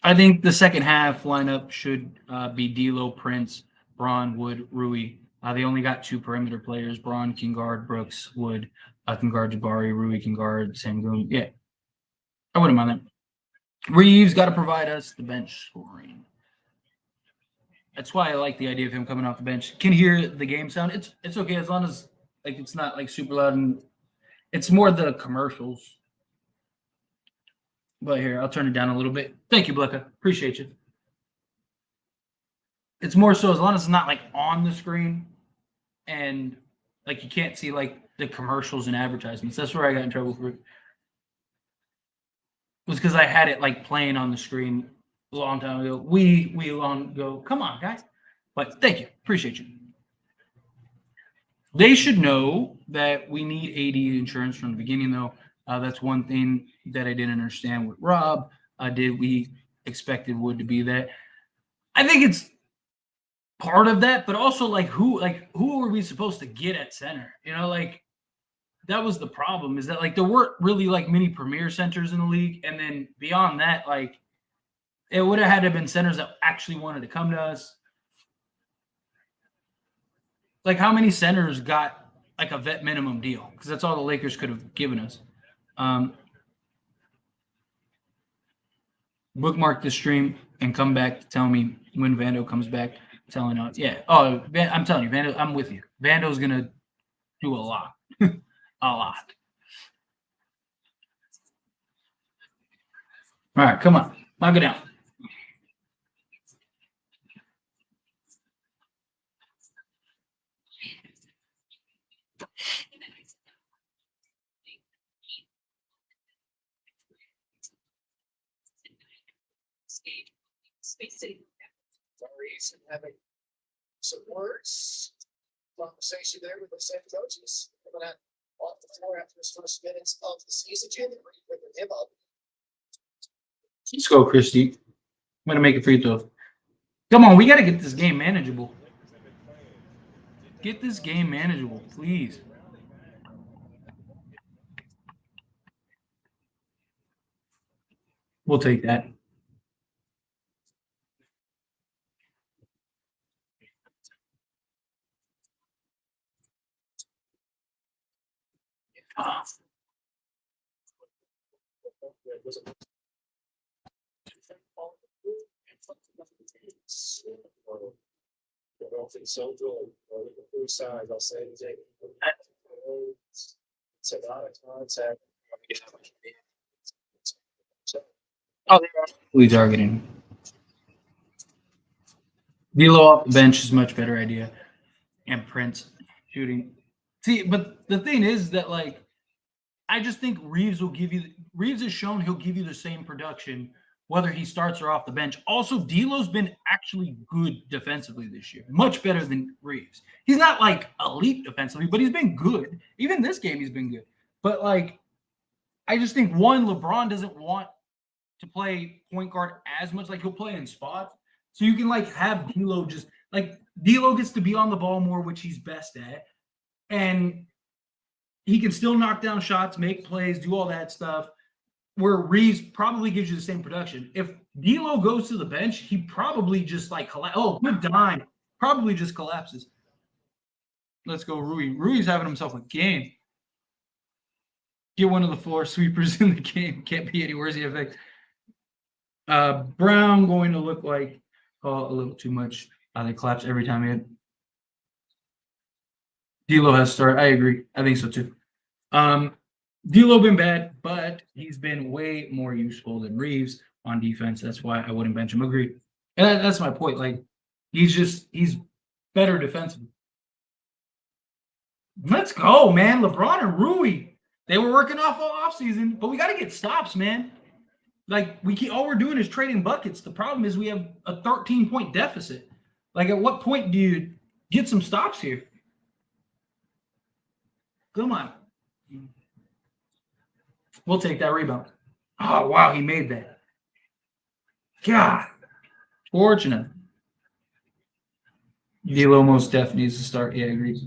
I think the second half lineup should be D'Lo, Prince, Braun, Wood, Rui. They only got 2 perimeter players. Braun can guard Brooks. Wood can guard Jabari. Rui can guard Sengun. Yeah, I wouldn't mind that. Reeves got to provide us the bench scoring. That's why I like the idea of him coming off the bench. Can hear the game sound. It's okay as long as like it's not like super loud and it's more the commercials. But here, I'll turn it down a little bit. Thank you, Blecka. Appreciate you. It's more so as long as it's not like on the screen and like you can't see like the commercials and advertisements. That's where I got in trouble for it. Was because I had it like playing on the screen a long time ago. We long ago. Come on, guys. But thank you. Appreciate you. They should know that we need AD insurance from the beginning, though. That's one thing that I didn't understand with Rob. Did we expected Wood to be that? I think it's part of that, but also like who are we supposed to get at center? You know, like that was the problem is that like there weren't really like many premier centers in the league. And then beyond that, like it would have had to have been centers that actually wanted to come to us. Like how many centers got like a vet minimum deal? Because that's all the Lakers could have given us. Bookmark the stream and come back to tell me when Vando comes back. Telling us, yeah. Oh, I'm telling you, Vando, I'm with you. Vando's gonna do a lot, a lot. All right, come on. Knock it down. Maurice and having some words, conversation there with the same coaches. Coming out off the floor after his first minutes of the season, Jalen picking him up. Let's go, Christy. I'm going to make a free throw. Come on, we got to get this game manageable. Get this game manageable, please. We'll take that. So good. With the blue side, I'll say it's a lot of contact. Oh, they're targeting. D'Lo off the bench is a much better idea. And Prince shooting. See, but the thing is that, like, I just think Reeves will give you – Reeves has shown he'll give you the same production whether he starts or off the bench. Also, D'Lo's been actually good defensively this year, much better than Reeves. He's not, like, elite defensively, but he's been good. Even this game he's been good. But, like, I just think, one, LeBron doesn't want to play point guard as much. Like, he'll play in spots. So you can, like, have D'Lo just – like, D'Lo gets to be on the ball more, which he's best at. And he can still knock down shots, make plays, do all that stuff, where Reeves probably gives you the same production. If D'Lo goes to the bench, he probably just, like, good dime. Probably just collapses. Let's go, Rui. Rui's having himself a game. Get one of the floor sweepers in the game. Can't be any worse. The effect. Brown going to look like a little too much. They collapse every time in. D'Lo has started. I agree. I think so too. D'Lo been bad, but he's been way more useful than Reeves on defense. That's why I wouldn't bench him. Agreed. And that's my point. Like, he's better defensively. Let's go, man. LeBron and Rui. They were working off all offseason, but we got to get stops, man. Like, all we're doing is trading buckets. The problem is we have a 13-point deficit. Like, at what point do you get some stops here? Come on. We'll take that rebound. Oh, wow, he made that. God. Fortunate. D'Lo most definitely needs to start. Yeah, I agree.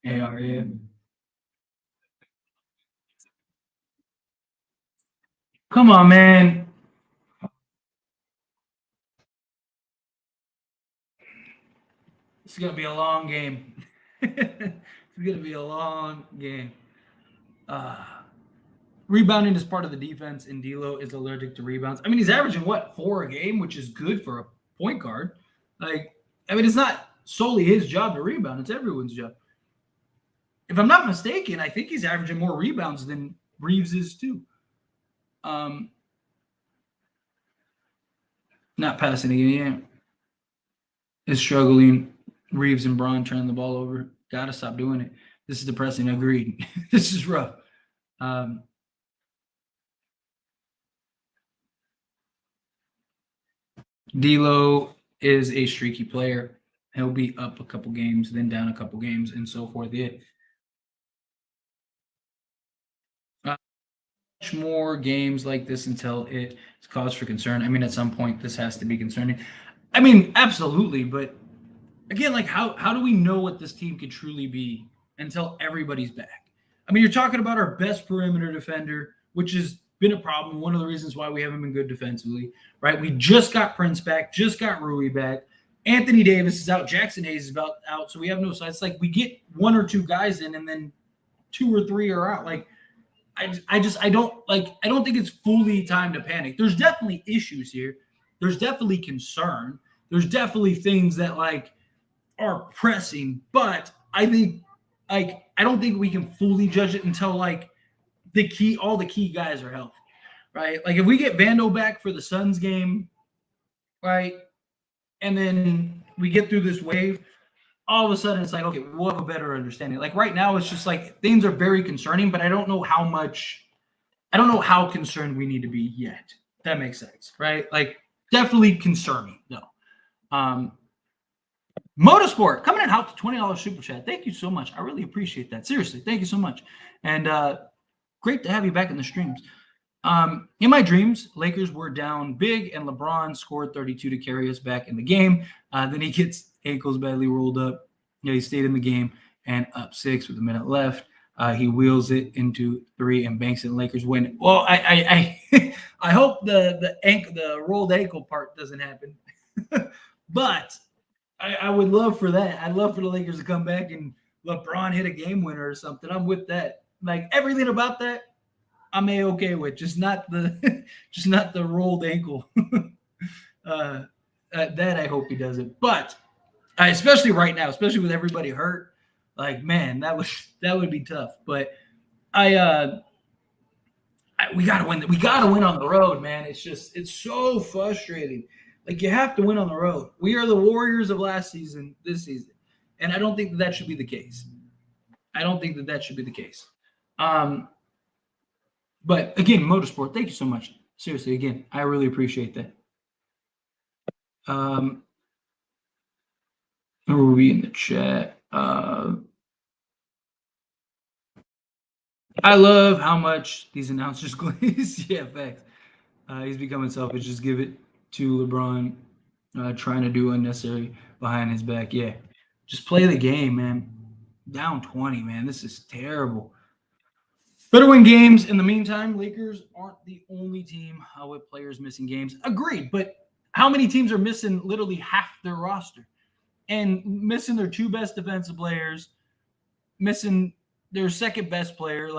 Yeah. Come on, man. This is going to be a long game. It's going to be a long game. Rebounding is part of the defense, and D'Lo is allergic to rebounds. I mean, he's averaging, 4 a game, which is good for a point guard. Like, I mean, it's not solely his job to rebound. It's everyone's job. If I'm not mistaken, I think he's averaging more rebounds than Reeves is too. Not passing again. Is struggling. Reeves and Braun turning the ball over. Got to stop doing it. This is depressing. Agreed. This is rough. D'Lo is a streaky player. He'll be up a couple games, then down a couple games, and so forth. Yeah. Much more games like this until it's cause for concern. I mean, at some point, this has to be concerning. I mean, absolutely. But again, like, how do we know what this team could truly be until everybody's back? I mean, you're talking about our best perimeter defender, which has been a problem. One of the reasons why we haven't been good defensively, right? We just got Prince back, just got Rui back. Anthony Davis is out. Jackson Hayes is about out. So we have no sides. Like, we get 1 or 2 guys in, and then 2 or 3 are out. Like, I don't think it's fully time to panic. There's definitely issues here. There's definitely concern. There's definitely things that, like, are pressing, but I think, like, I don't think we can fully judge it until, like, all the key guys are healthy, right? Like if we get Vando back for the Suns game, right, and then we get through this wave, all of a sudden it's like, okay, we'll have a better understanding. Like right now, it's just like things are very concerning, but I don't know how concerned we need to be yet. If that makes sense, right? Like definitely concerning, though. Motorsport coming in out to $20 super chat. Thank you so much. I really appreciate that. Seriously, thank you so much. And great to have you back in the streams. In my dreams, Lakers were down big and LeBron scored 32 to carry us back in the game. Then he gets ankles badly rolled up. He stayed in the game and up 6 with a minute left. He wheels it into 3 and banks it. And Lakers win. Well, I I hope the rolled ankle part doesn't happen, but I would love for that. I'd love for the Lakers to come back and LeBron hit a game winner or something. I'm with that. Like everything about that, I'm okay with. Just not the rolled ankle. That I hope he doesn't. But especially right now, especially with everybody hurt, like man, that would be tough. But we gotta win. We gotta win on the road, man. It's so frustrating. Like you have to win on the road. We are the Warriors of last season, this season, and I don't think that should be the case. But again, Motorsport, thank you so much. Seriously, again, I really appreciate that. Who will be in the chat? I love how much these announcers glaze. Yeah, facts. He's becoming selfish. Just give it to LeBron, trying to do unnecessary behind his back. Yeah, just play the game, man. Down 20, man. This is terrible. Better win games. In the meantime, Lakers aren't the only team with players missing games. Agreed, but how many teams are missing literally half their roster and missing their 2 best defensive players, missing their second best player,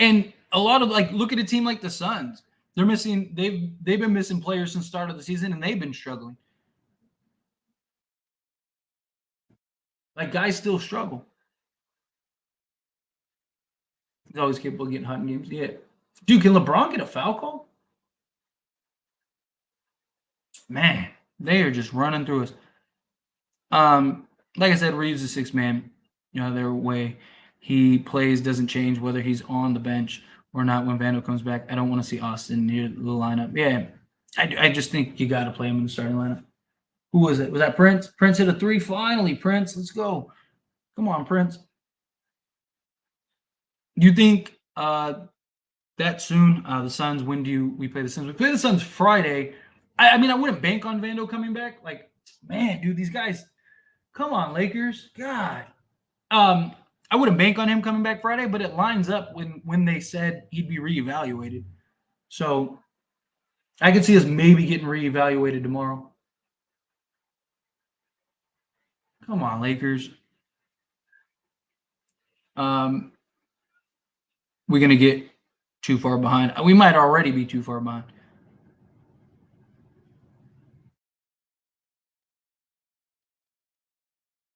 and a lot of look at a team like the Suns. They're missing. They've been missing players since the start of the season, and they've been struggling. Like guys still struggle. He's always capable of getting hot in games. Yeah, dude, can LeBron get a foul call? Man, they are just running through us. Like I said, Reeves is 6 man. Their way he plays doesn't change whether he's on the bench or not. When Vando comes back, I don't want to see Austin near the lineup. Yeah, I just think you got to play him in the starting lineup. Who was it? Was that Prince? Prince hit a 3 finally. Prince, let's go. Come on, Prince. You think that soon the Suns? When do we play the Suns? We play the Suns Friday. I mean, I wouldn't bank on Vando coming back. Like, man, dude, these guys. Come on, Lakers. God. I wouldn't bank on him coming back Friday, but it lines up when they said he'd be reevaluated. So I could see us maybe getting reevaluated tomorrow. Come on, Lakers. We're going to get too far behind. We might already be too far behind.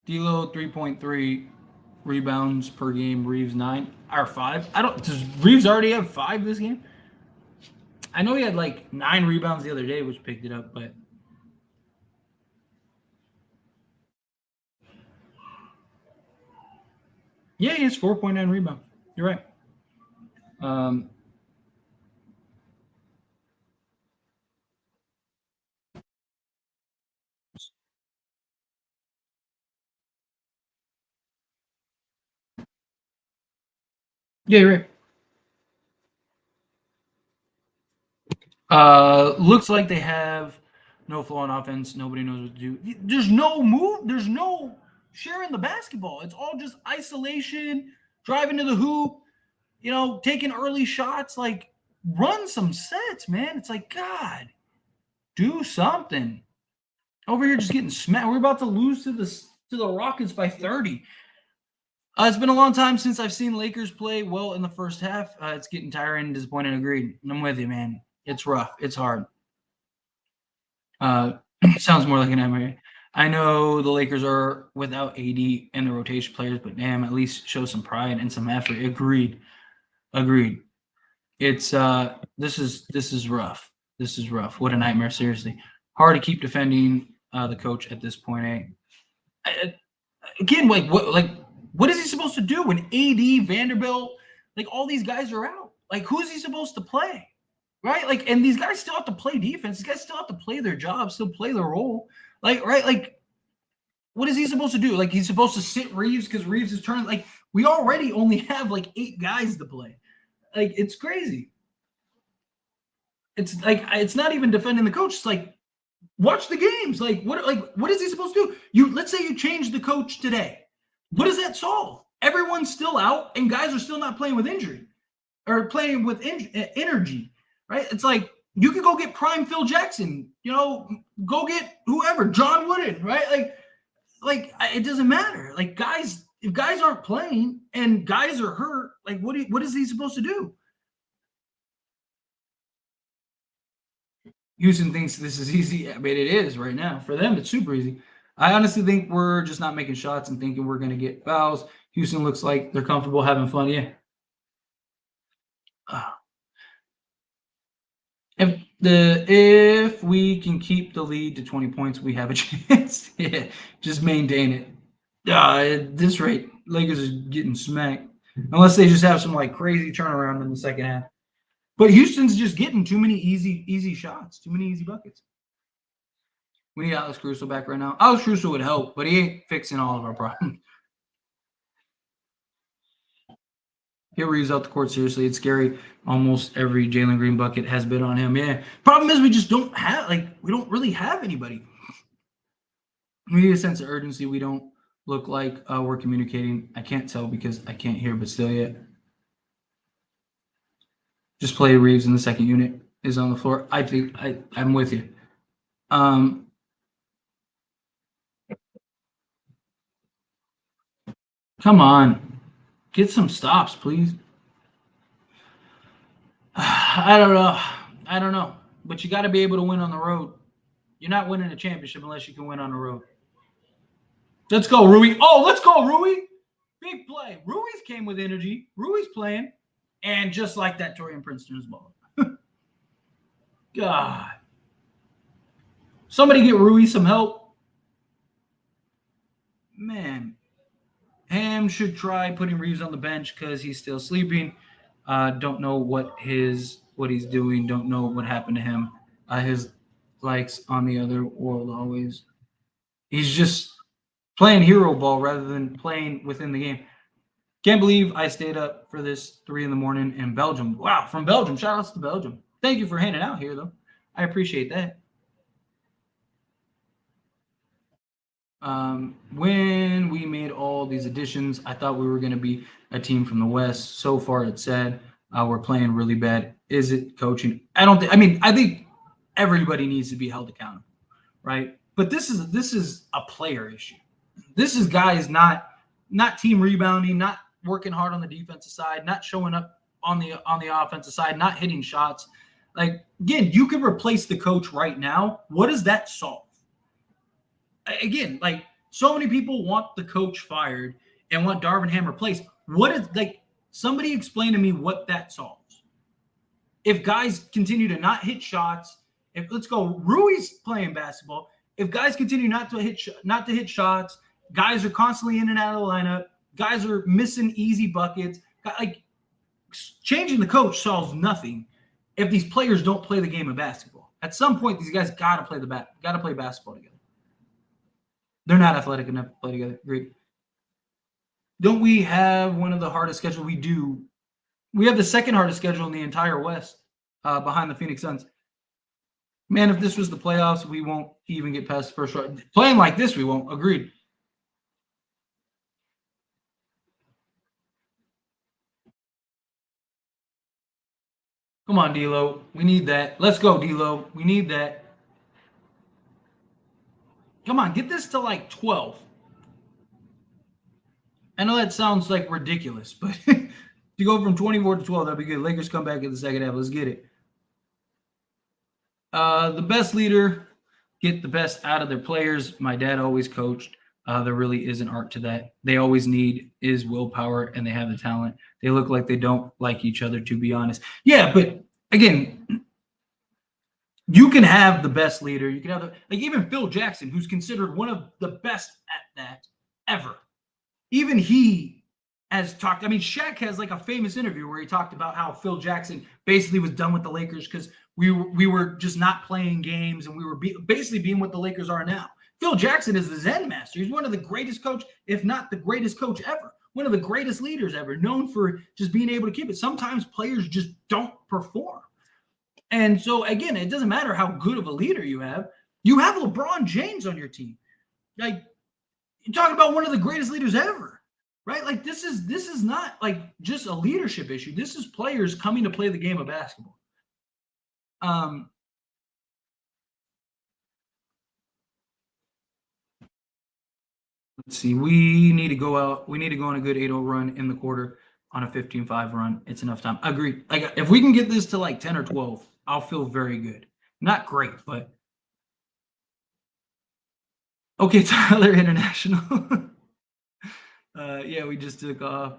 D'Lo 3.3 rebounds per game. Reeves 9 or 5. Does Reeves already have 5 this game? I know he had 9 rebounds the other day, which picked it up, but yeah, he has 4.9 rebounds. You're right. Yeah, you're right. Looks like they have no flow on offense. Nobody knows what to do. There's no move. There's no sharing the basketball. It's all just isolation, driving to the hoop, taking early shots. Run some sets, man. It's like, God, do something. Over here just getting smacked. We're about to lose to the Rockets by 30. It's been a long time since I've seen Lakers play well in the first half. It's getting tiring and disappointing. Agreed. I'm with you, man. It's rough. It's hard. Sounds more like an nightmare. I know the Lakers are without AD and the rotation players, but damn, at least show some pride and some effort. Agreed. It's this is rough. This is rough. What a nightmare, seriously. Hard to keep defending the coach at this point, eh? Again, what is he supposed to do when AD, Vanderbilt, like all these guys are out? Like, who is he supposed to play? Right? Like, and these guys still have to play defense. These guys still have to play their job, still play their role. Like, right? Like, what is he supposed to do? Like, he's supposed to sit Reeves because Reeves is turning. Like, we already only have like 8 guys to play. Like, it's crazy. It's like it's not even defending the coach. It's like, watch the games. Like, what is he supposed to do? Let's say you change the coach today. What does that solve? Everyone's still out, and guys are still not playing with injury or playing with energy, right? It's like you could go get prime Phil Jackson, go get whoever, John Wooden, right? Like it doesn't matter. Like if guys aren't playing and guys are hurt, like what is he supposed to do? Houston thinks this is easy. I mean, it is right now. For them, it's super easy. I honestly think we're just not making shots and thinking we're going to get fouls. Houston looks like they're comfortable having fun. Yeah. If we can keep the lead to 20 points, we have a chance. Yeah, just maintain it. At this rate, Lakers is getting smacked unless they just have some like crazy turnaround in the second half. But Houston's just getting too many easy shots, too many easy buckets. We need Alex Caruso back right now. Alex Caruso would help, but he ain't fixing all of our problems. Get Reeves out the court, seriously. It's scary. Almost every Jalen Green bucket has been on him. Yeah. Problem is we just don't have, we don't really have anybody. We need a sense of urgency. We don't look like we're communicating. I can't tell because I can't hear, but still, yeah. Just play Reeves in the second unit is on the floor. I think I'm with you. Come on. Get some stops, please. I don't know. But you got to be able to win on the road. You're not winning a championship unless you can win on the road. Let's go, Rui. Oh, let's go, Rui. Big play. Rui's came with energy. Rui's playing. And just like that, Torian Princeton's ball. God. Somebody get Rui some help. Man. Ham should try putting Reeves on the bench because he's still sleeping. Don't know what he's doing. Don't know what happened to him. His likes on the other world always. He's just playing hero ball rather than playing within the game. Can't believe I stayed up for this 3 a.m. in Belgium. Wow, from Belgium. Shout outs to Belgium. Thank you for hanging out here, though. I appreciate that. When we made all these additions, I thought we were going to be a team from the West. So far, it's sad. We're playing really bad. Is it coaching? I think everybody needs to be held accountable, right? But this is a player issue. This is guys not team rebounding, not working hard on the defensive side, not showing up on the offensive side, not hitting shots. Like, again, you could replace the coach right now. What does that solve? Again, like, so many people want the coach fired and want Darvin Ham replaced. Somebody explain to me what that solves. If guys continue to not hit shots, let's go, Rui's playing basketball. If guys continue not to hit shots, guys are constantly in and out of the lineup, guys are missing easy buckets. Like, changing the coach solves nothing if these players don't play the game of basketball. At some point, these guys got to play basketball together. They're not athletic enough to play together. Great. Don't we have one of the hardest schedules? We do. We have the second hardest schedule in the entire West, behind the Phoenix Suns. Man, if this was the playoffs, we won't even get past the first round. Playing like this, we won't. Agreed. Come on, D'Lo. We need that. Let's go, D'Lo. We need that. Come on, get this to like 12. I know that sounds like ridiculous, but to go from 24 to 12, that'd be good. Lakers come back in the second half. Let's get it. The best leader get the best out of their players. My dad always coached There really is an art to that. They always need is willpower, and they have the talent. They look like they don't like each other, to be honest. Yeah, but again, you can have the best leader. You can have like even Phil Jackson, who's considered one of the best at that ever. Even he has talked. I mean, Shaq has like a famous interview where he talked about how Phil Jackson basically was done with the Lakers because we were just not playing games and we were basically being what the Lakers are now. Phil Jackson is the Zen master. He's one of the greatest coach, if not the greatest coach ever. One of the greatest leaders ever, known for just being able to keep it. Sometimes players just don't perform. And so, again, it doesn't matter how good of a leader you have. You have LeBron James on your team. Like, you're talking about one of the greatest leaders ever, right? Like, this is not like just a leadership issue. This is players coming to play the game of basketball. Let's see. We need to go out. We need to go on a good 8-0 run in the quarter on a 15-5 run. It's enough time. Agreed. Like, if we can get this to like 10 or 12, I'll feel very good. Not great, but okay, Tyler International. Yeah, we just took off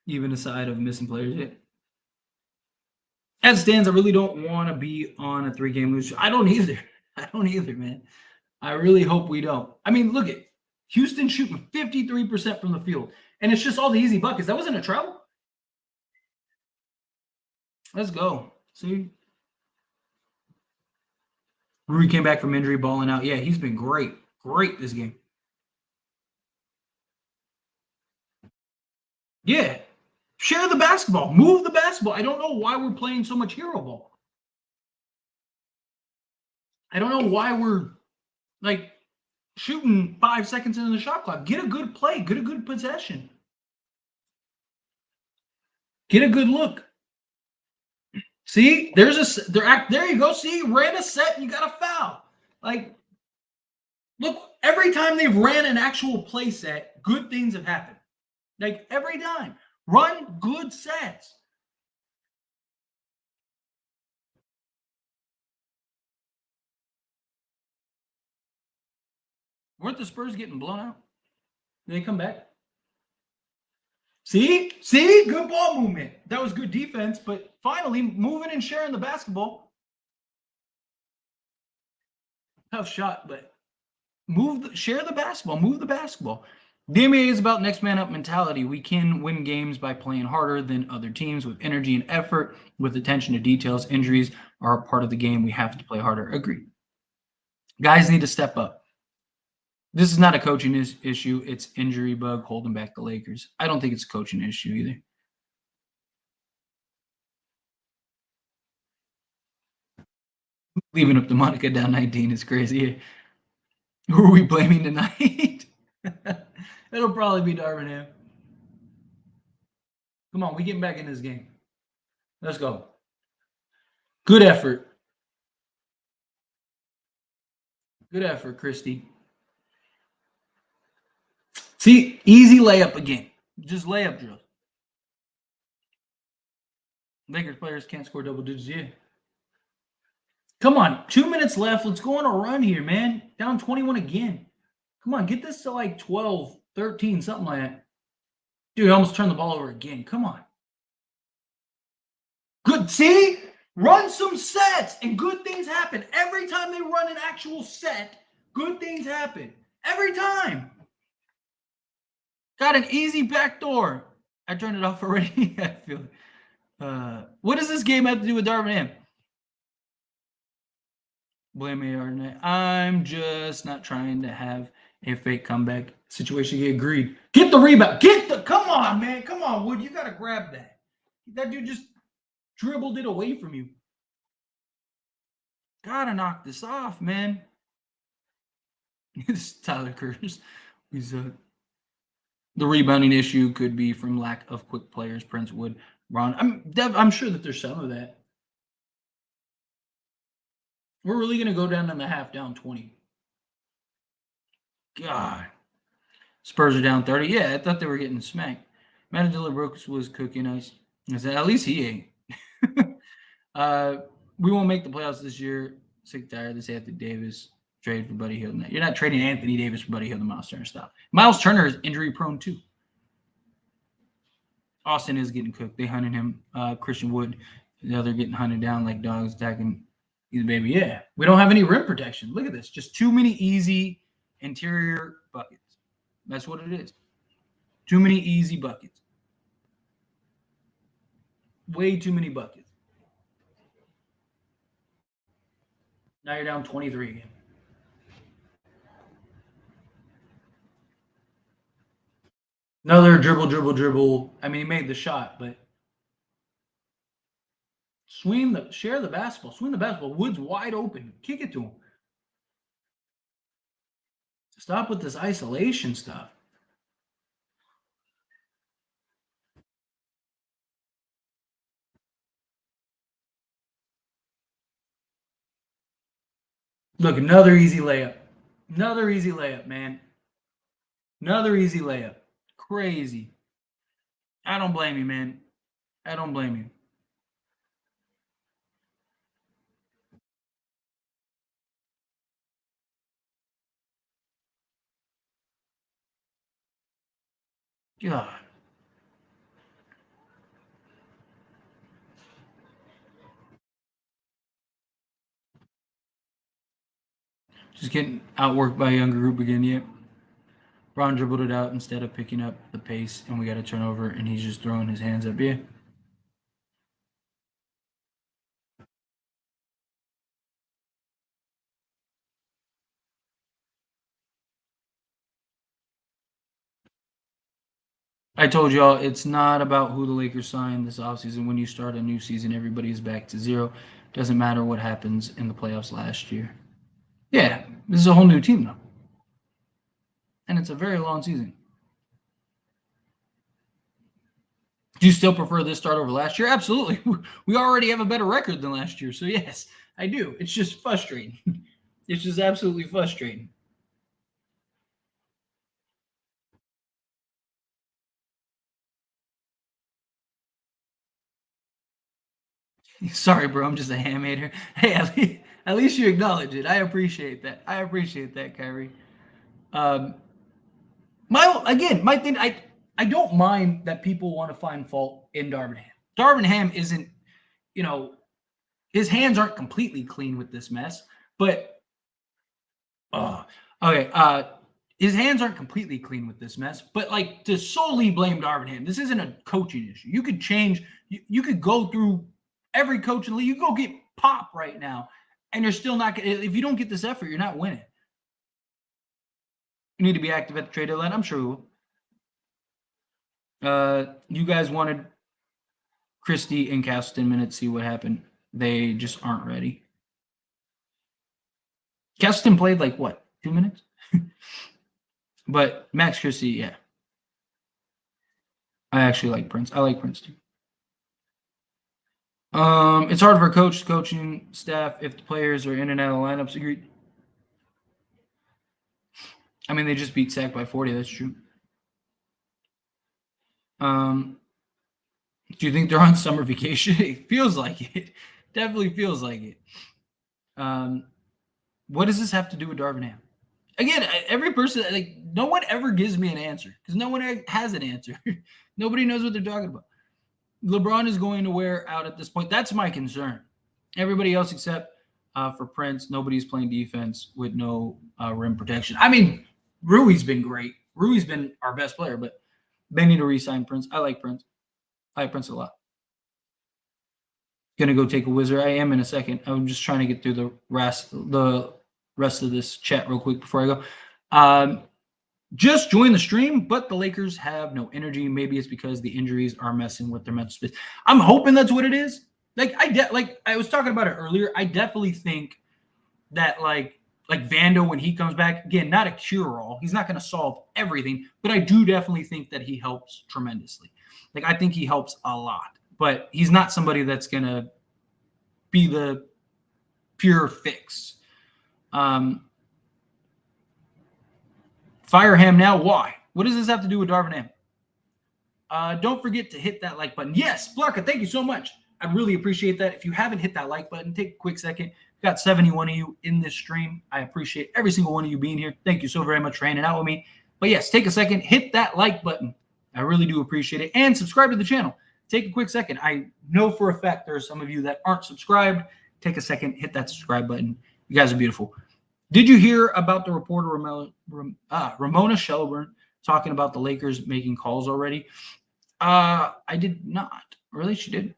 even aside of missing players. Yeah. As it stands, I really don't want to be on a 3-game lose. I don't either. I don't either, man. I really hope we don't. I mean, look at Houston shooting 53% from the field, and it's just all the easy buckets. That wasn't a travel. Let's go. See? Rui came back from injury, balling out. Yeah, he's been great. Great this game. Yeah. Share the basketball. Move the basketball. I don't know why we're playing so much hero ball. I don't know why we're like shooting 5 seconds into the shot clock. Get a good play. Get a good possession. Get a good look. See, there you go. See, ran a set and you got a foul. Like, look, every time they've ran an actual play set, good things have happened. Like, every time. Run good sets. Weren't the Spurs getting blown out? Did they come back? See? Good ball movement. That was good defense, but finally moving and sharing the basketball. Tough shot, but share the basketball. Move the basketball. The NBA is about next man up mentality. We can win games by playing harder than other teams with energy and effort, with attention to details. Injuries are a part of the game. We have to play harder. Agreed. Guys need to step up. This is not a coaching issue. It's injury bug holding back the Lakers. I don't think it's a coaching issue either. Leaving up to Monica down 19 is crazy. Who are we blaming tonight? It'll probably be Darvin Ham. Come on, we getting back in this game. Let's go. Good effort. Good effort, Christy. See, easy layup again. Just layup drills. Lakers players can't score double digits yet. Come on, 2 minutes left. Let's go on a run here, man. Down 21 again. Come on, get this to like 12, 13, something like that. Dude, I almost turned the ball over again. Come on. Good. See? Run some sets and good things happen. Every time they run an actual set, good things happen. Every time. Got an easy backdoor. I turned it off already. I feel it. What does this game have to do with Darvin Ham? Blame AR. I'm just not trying to have a fake comeback situation. Get agreed. Get the rebound. Come on, man. Come on, Wood. You got to grab that. That dude just dribbled it away from you. Gotta knock this off, man. This is Tyler Curtis. He's the rebounding issue could be from lack of quick players. Prince Wood, Ron. I'm sure that there's some of that. We're really gonna go down in the half, down 20. God, Spurs are down 30. Yeah, I thought they were getting smacked. Matt Brooks was cooking us. I said, at least he ate. We won't make the playoffs this year. Sick tired. This Anthony Davis. trade for Buddy Hield. You're not trading Anthony Davis for Buddy Hield and Miles Turner stuff. Miles Turner is injury prone too. Austin is getting cooked. They hunted him. Christian Wood, the other getting hunted down like dogs attacking his baby. Yeah, we don't have any rim protection. Look at this. Just too many easy interior buckets. That's what it is. Too many easy buckets. Way too many buckets. Now you're down 23 again. Another dribble. I mean, he made the shot, but share the basketball. Swing the basketball. Wood's wide open. Kick it to him. Stop with this isolation stuff. Look, another easy layup. Another easy layup, man. Another easy layup. Crazy. I don't blame you, man. I don't blame you. God. Just getting outworked by a younger group again, yep. Ron dribbled it out instead of picking up the pace, and we got a turnover, and he's just throwing his hands up. Yeah. I told y'all it's not about who the Lakers sign this offseason. When you start a new season, everybody is back to zero. Doesn't matter what happens in the playoffs last year. Yeah, this is a whole new team now. And it's a very long season. Do you still prefer this start over last year? Absolutely. We already have a better record than last year. So, yes, I do. It's just frustrating. It's just absolutely frustrating. Sorry, bro. I'm just a ham hater. Hey, at least you acknowledge it. I appreciate that. I appreciate that, Kyrie. My thing, I don't mind that people want to find fault in Darvin Ham. Darvin Ham isn't, his hands aren't completely clean with this mess, but his hands aren't completely clean with this mess, but like to solely blame Darvin Ham, this isn't a coaching issue. You could change, you could go through every coach in the league. You go get Pop right now, and you're still not. If you don't get this effort, you're not winning. You need to be active at the trade deadline. I'm sure we will. You guys wanted Christie and Castleton minutes. See what happened. They just aren't ready. Castleton played like what, 2 minutes? But Max Christie, yeah. I actually like Prince. I like Prince too. It's hard for coaching staff if the players are in and out of lineups. Agreed. I mean, they just beat Sac by 40. That's true. Do you think they're on summer vacation? It feels like it. Definitely feels like it. What does this have to do with Darvin Ham? Again, every person, like, no one ever gives me an answer because no one has an answer. Nobody knows what they're talking about. LeBron is going to wear out at this point. That's my concern. Everybody else except for Prince, nobody's playing defense with no rim protection. I mean, Rui's been great. Rui's been our best player, but they need to re-sign Prince. I like Prince. I like Prince a lot. Gonna go take a whizzer. I am in a second. I'm just trying to get through the rest of this chat real quick before I go. Just joined the stream, but the Lakers have no energy. Maybe it's because the injuries are messing with their mental space. I'm hoping that's what it is. Like I was talking about it earlier. I definitely think that like Vando, when he comes back, again, not a cure-all. He's not going to solve everything, but I do definitely think that he helps tremendously. Like, I think he helps a lot, but he's not somebody that's going to be the pure fix. Fire Ham now. Why? What does this have to do with Darvin Ham? Don't forget to hit that like button. Yes, Blarka, thank you so much. I'd really appreciate that. If you haven't hit that like button, take a quick second. We've got 71 of you in this stream. I appreciate every single one of you being here. Thank you so very much for hanging out with me. But yes, take a second, hit that like button. I really do appreciate it. And subscribe to the channel. Take a quick second. I know for a fact there are some of you that aren't subscribed. Take a second, hit that subscribe button. You guys are beautiful. Did you hear about the reporter Ramona Shelburne talking about the Lakers making calls already? I did not. Really? She did?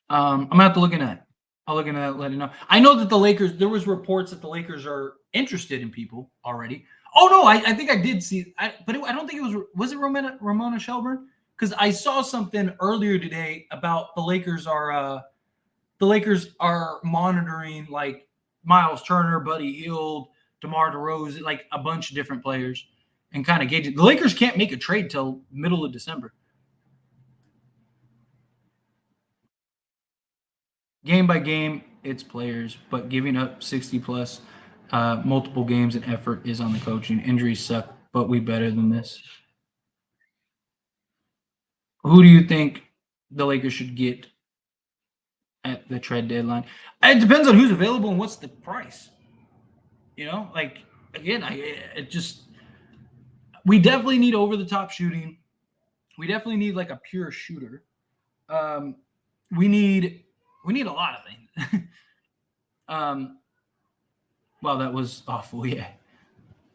I'm going to have to look into that. I'll look into that, let it know. I know that the Lakers, there was reports that the Lakers are interested in people already. Oh, no, I think I did see, I don't think it was it Ramona Shelburne? Because I saw something earlier today about the Lakers are monitoring like Miles Turner, Buddy Hield, DeMar DeRozan, like a bunch of different players and kind of gauge it. The Lakers can't make a trade till middle of December. Game by game, it's players, but giving up 60-plus multiple games and effort is on the coaching. Injuries suck, but we better than this. Who do you think the Lakers should get at the trade deadline? It depends on who's available and what's the price. You know, like, again, we definitely need over-the-top shooting. We definitely need, like, a pure shooter. We need a lot of things. Well, that was awful, yeah.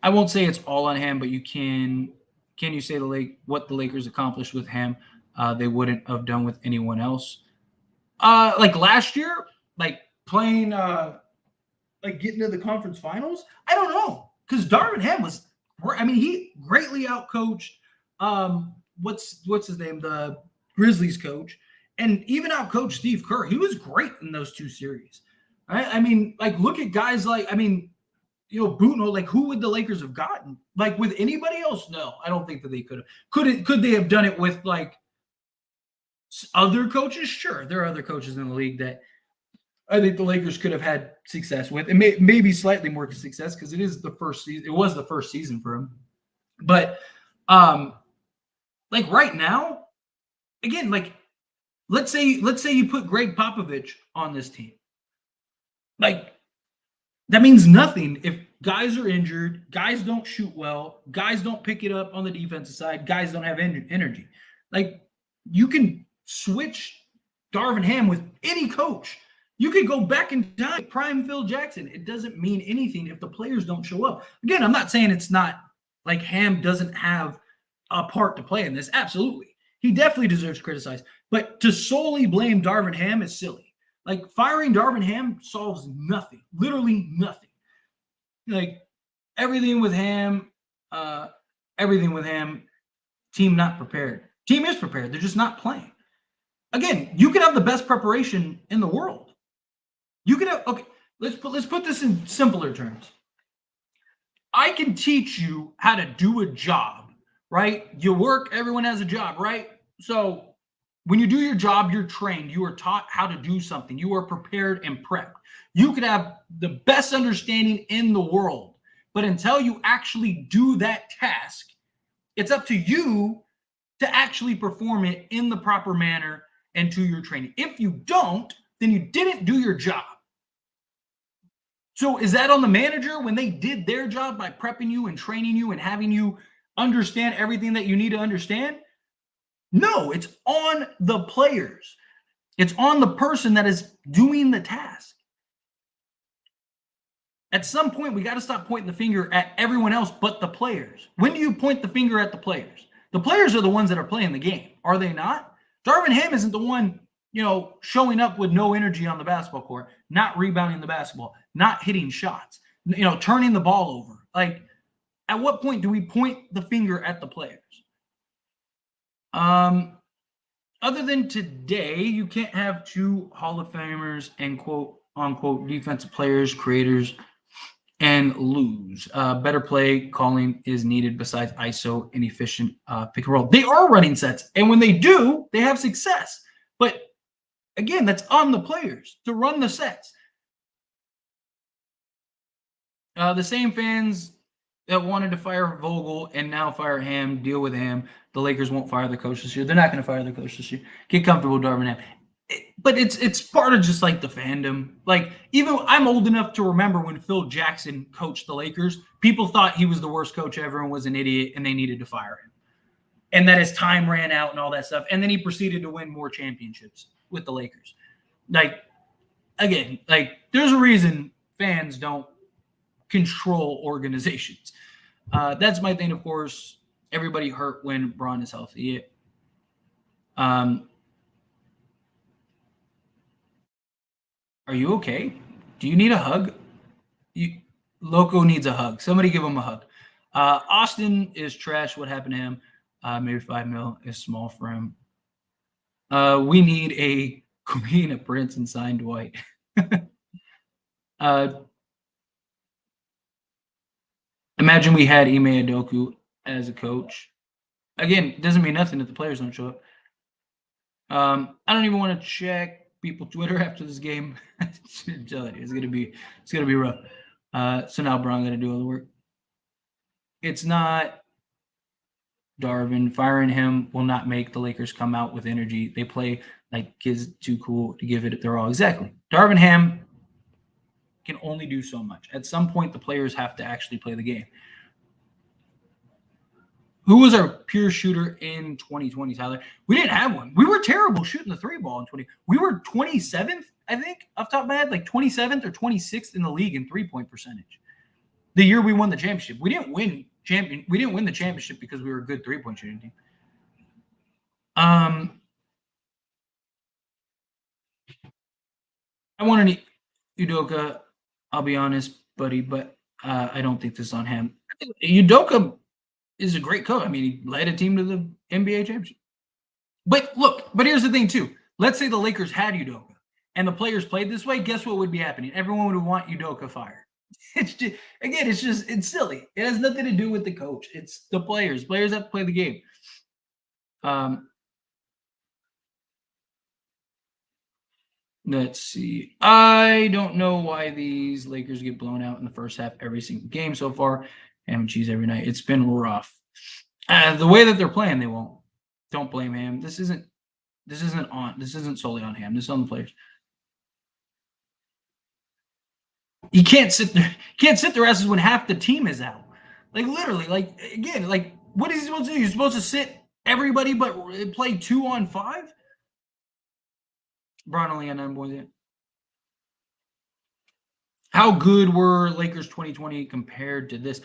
I won't say it's all on Ham, but you can you say what the Lakers accomplished with Ham they wouldn't have done with anyone else? Like last year, like playing like getting to the conference finals? I don't know. Because Darvin Ham was he greatly outcoached what's his name? The Grizzlies coach. And even outcoached Steve Kerr. He was great in those two series. Right? I mean, like, look at guys like, Budenholzer, like, who would the Lakers have gotten? Like, with anybody else? No, I don't think that they could have. Could they have done it with, like, other coaches? Sure. There are other coaches in the league that I think the Lakers could have had success with. And maybe slightly more success because it is the first season. It was the first season for him. But, like, right now, again, like, let's say you put Greg Popovich on this team. Like, that means nothing if guys are injured, guys don't shoot well, guys don't pick it up on the defensive side, guys don't have energy. Like, you can switch Darvin Ham with any coach. You could go back in time, prime Phil Jackson. It doesn't mean anything if the players don't show up. Again, I'm not saying it's not like Ham doesn't have a part to play in this. Absolutely. He definitely deserves criticized. But to solely blame Darvin Ham is silly. Like, firing Darvin Ham solves nothing. Literally nothing. Like, everything with Ham, team not prepared. Team is prepared. They're just not playing. Again, you could have the best preparation in the world. You could have, okay, let's put this in simpler terms. I can teach you how to do a job. Right? You work, everyone has a job, right? So when you do your job, you're trained. You are taught how to do something. You are prepared and prepped. You could have the best understanding in the world, but until you actually do that task, it's up to you to actually perform it in the proper manner and to your training. If you don't, then you didn't do your job. So is that on the manager when they did their job by prepping you and training you and having you understand everything that you need to understand? No, it's on the players. It's on the person that is doing the task. At some point, we got to stop pointing the finger at everyone else but the players. When do you point the finger at the players? The players are the ones that are playing the game. Are they not? Darvin Ham isn't the one, showing up with no energy on the basketball court, not rebounding the basketball, not hitting shots, turning the ball over. Like, at what point do we point the finger at the players? Other than today, you can't have two Hall of Famers and quote unquote defensive players, creators, and lose. Better play calling is needed besides ISO and efficient pick and roll. They are running sets, and when they do, they have success. But again, that's on the players to run the sets. The same fans that wanted to fire Vogel and now fire Ham, deal with Ham. The Lakers won't fire the coach this year. They're not going to fire the coach this year. Get comfortable, Darvin Ham. but it's part of just like the fandom. Like, even I'm old enough to remember when Phil Jackson coached the Lakers, people thought he was the worst coach ever and was an idiot and they needed to fire him. And that his time ran out and all that stuff. And then he proceeded to win more championships with the Lakers. Like, again, like, there's a reason fans don't control organizations. That's my thing, of course. Everybody hurt when Bron is healthy. Are you okay? Do you need a hug? Loco needs a hug. Somebody give him a hug. Austin is trash. What happened to him? Maybe $5 million is small for him. We need a Queen, a Prince, and signed Dwight. Imagine we had Ime Udoka as a coach. Again, doesn't mean nothing if the players don't show up. I don't even want to check people's Twitter after this game. I'm telling you, it's gonna be rough. So now Bron got to do all the work. It's not Darvin. Firing him will not make the Lakers come out with energy. They play like kids too cool to give it their all. Exactly. Darvin Ham can only do so much. At some point, the players have to actually play the game. Who was our pure shooter in 2020, Tyler? We didn't have one. We were terrible shooting the three ball in 20. We were 27th, I think, off the top of my head, like 27th or 26th in the league in three-point percentage. The year we won the championship. We didn't win the championship because we were a good three-point shooting team. I want an Udoka, I'll be honest, buddy, but I don't think this is on him. Udoka is a great coach. I mean, he led a team to the NBA championship. But here's the thing too. Let's say the Lakers had Udoka and the players played this way. Guess what would be happening? Everyone would want Udoka fired. It's just, again, it's silly. It has nothing to do with the coach. It's the players. Players have to play the game. Let's see. I don't know why these Lakers get blown out in the first half every single game so far. Ham and cheese every night. It's been rough. The way that they're playing, they won't. Don't blame Ham. This isn't solely on Ham. This is on the players. You can't sit their asses when half the team is out. Like, literally, like, again, like, what is he supposed to do? You're supposed to sit everybody but play 2-on-5? Bron only had 9 points in. How good were Lakers 2020 compared to this?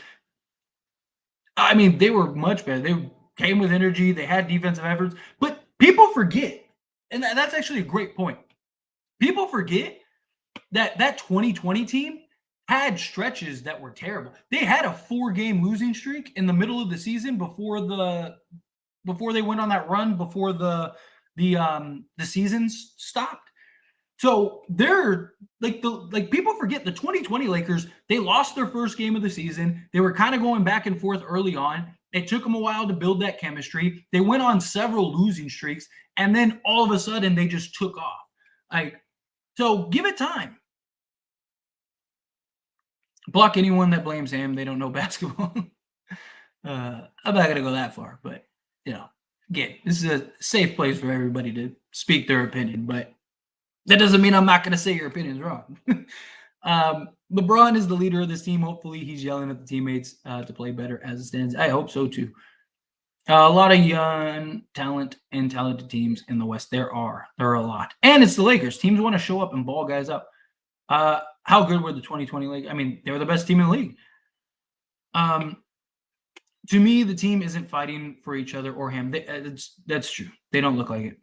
I mean, they were much better. They came with energy. They had defensive efforts. But people forget, and that's actually a great point. People forget that 2020 team had stretches that were terrible. They had a 4-game losing streak in the middle of the season before they went on that run before the season stopped. So they're like people forget the 2020 Lakers, they lost their first game of the season. They were kind of going back and forth early on. It took them a while to build that chemistry. They went on several losing streaks, and then all of a sudden they just took off. Like, so give it time. Block anyone that blames him. They don't know basketball. I'm not going to go that far, but, again, this is a safe place for everybody to speak their opinion, but that doesn't mean I'm not going to say your opinion is wrong. LeBron is the leader of this team. Hopefully he's yelling at the teammates to play better as it stands. I hope so too. A lot of young talent and talented teams in the West. There are a lot. And it's the Lakers. Teams want to show up and ball guys up. How good were the 2020 Lakers? I mean, they were the best team in the league. To me, the team isn't fighting for each other or him. That's true. They don't look like it.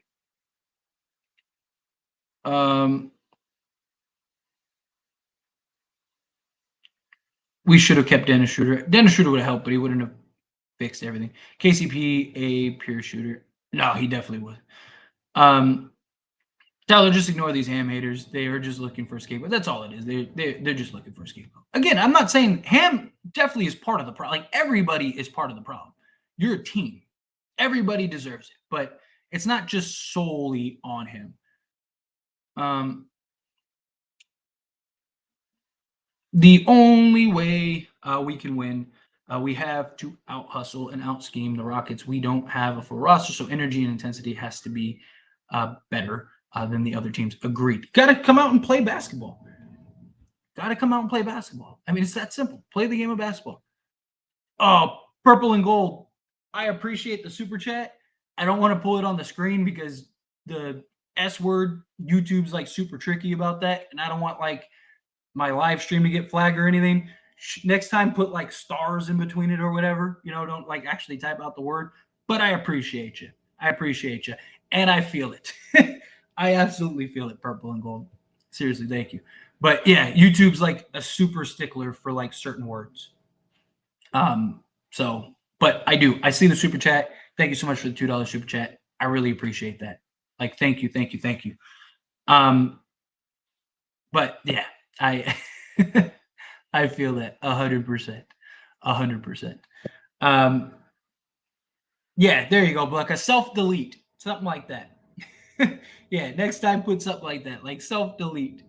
We should have kept Dennis Schroeder. Dennis Schroeder would have helped, but he wouldn't have fixed everything. KCP, a pure shooter. No, he definitely would. Tyler, just ignore these Ham haters. They are just looking for a scapegoat. That's all it is. They're just looking for a scapegoat. Again, I'm not saying Ham definitely is part of the problem. Like, everybody is part of the problem. You're a team. Everybody deserves it, but it's not just solely on him. The only way we can win, we have to out-hustle and out-scheme the Rockets. We don't have a full roster, so energy and intensity has to be better. than the other teams. Agreed. Got to come out and play basketball. Got to come out and play basketball. I mean, it's that simple. Play the game of basketball. Oh, purple and gold. I appreciate the super chat. I don't want to pull it on the screen because the S word, YouTube's like super tricky about that. And I don't want like my live stream to get flagged or anything. Next time, put like stars in between it or whatever. Don't like actually type out the word. But I appreciate you. I appreciate you. And I feel it. I absolutely feel it, purple and gold. Seriously, thank you. But yeah, YouTube's like a super stickler for like certain words. But I see the super chat. Thank you so much for the $2 super chat. I really appreciate that. Like, thank you. But yeah, I I feel that 100%. 100%. Yeah, there you go, Buck. A self-delete. Something like that. Yeah, next time put something like that, like self-delete.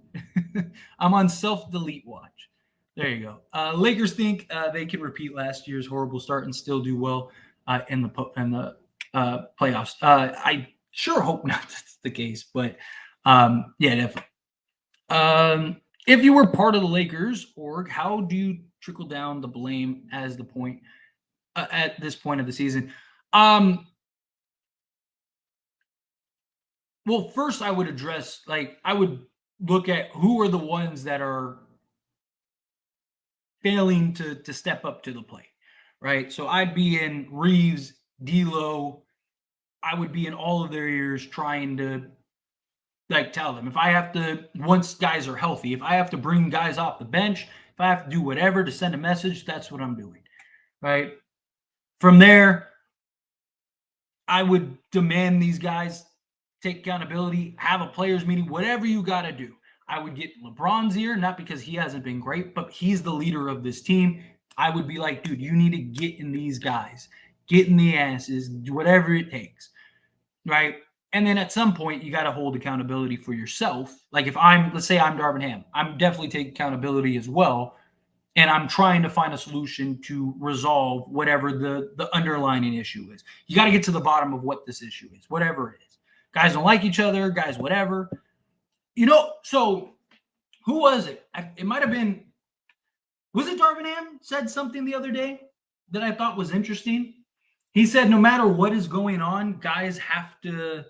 I'm on self-delete watch. There you go. Lakers think they can repeat last year's horrible start and still do well in the playoffs. I sure hope not that's the case, but yeah, definitely. If you were part of the Lakers org, how do you trickle down the blame as the point at this point of the season? Well, first I would address, like, I would look at who are the ones that are failing to step up to the plate, right? So I'd be in Reeves, D'Lo. I would be in all of their ears trying to like tell them if I have to, once guys are healthy, if I have to bring guys off the bench, if I have to do whatever to send a message, that's what I'm doing, right? From there, I would demand these guys take accountability, have a players meeting, whatever you got to do. I would get LeBron's ear, not because he hasn't been great, but he's the leader of this team. I would be like, dude, you need to get in these guys, get in the asses, do whatever it takes, right? And then at some point, you got to hold accountability for yourself. Like if let's say I'm Darvin Ham, I'm definitely taking accountability as well. And I'm trying to find a solution to resolve whatever the underlying issue is. You got to get to the bottom of what this issue is, whatever it is. Guys don't like each other, guys, whatever. So who was it? It might have been, was it Darvin Ham said something the other day that I thought was interesting? He said, no matter what is going on, guys have to,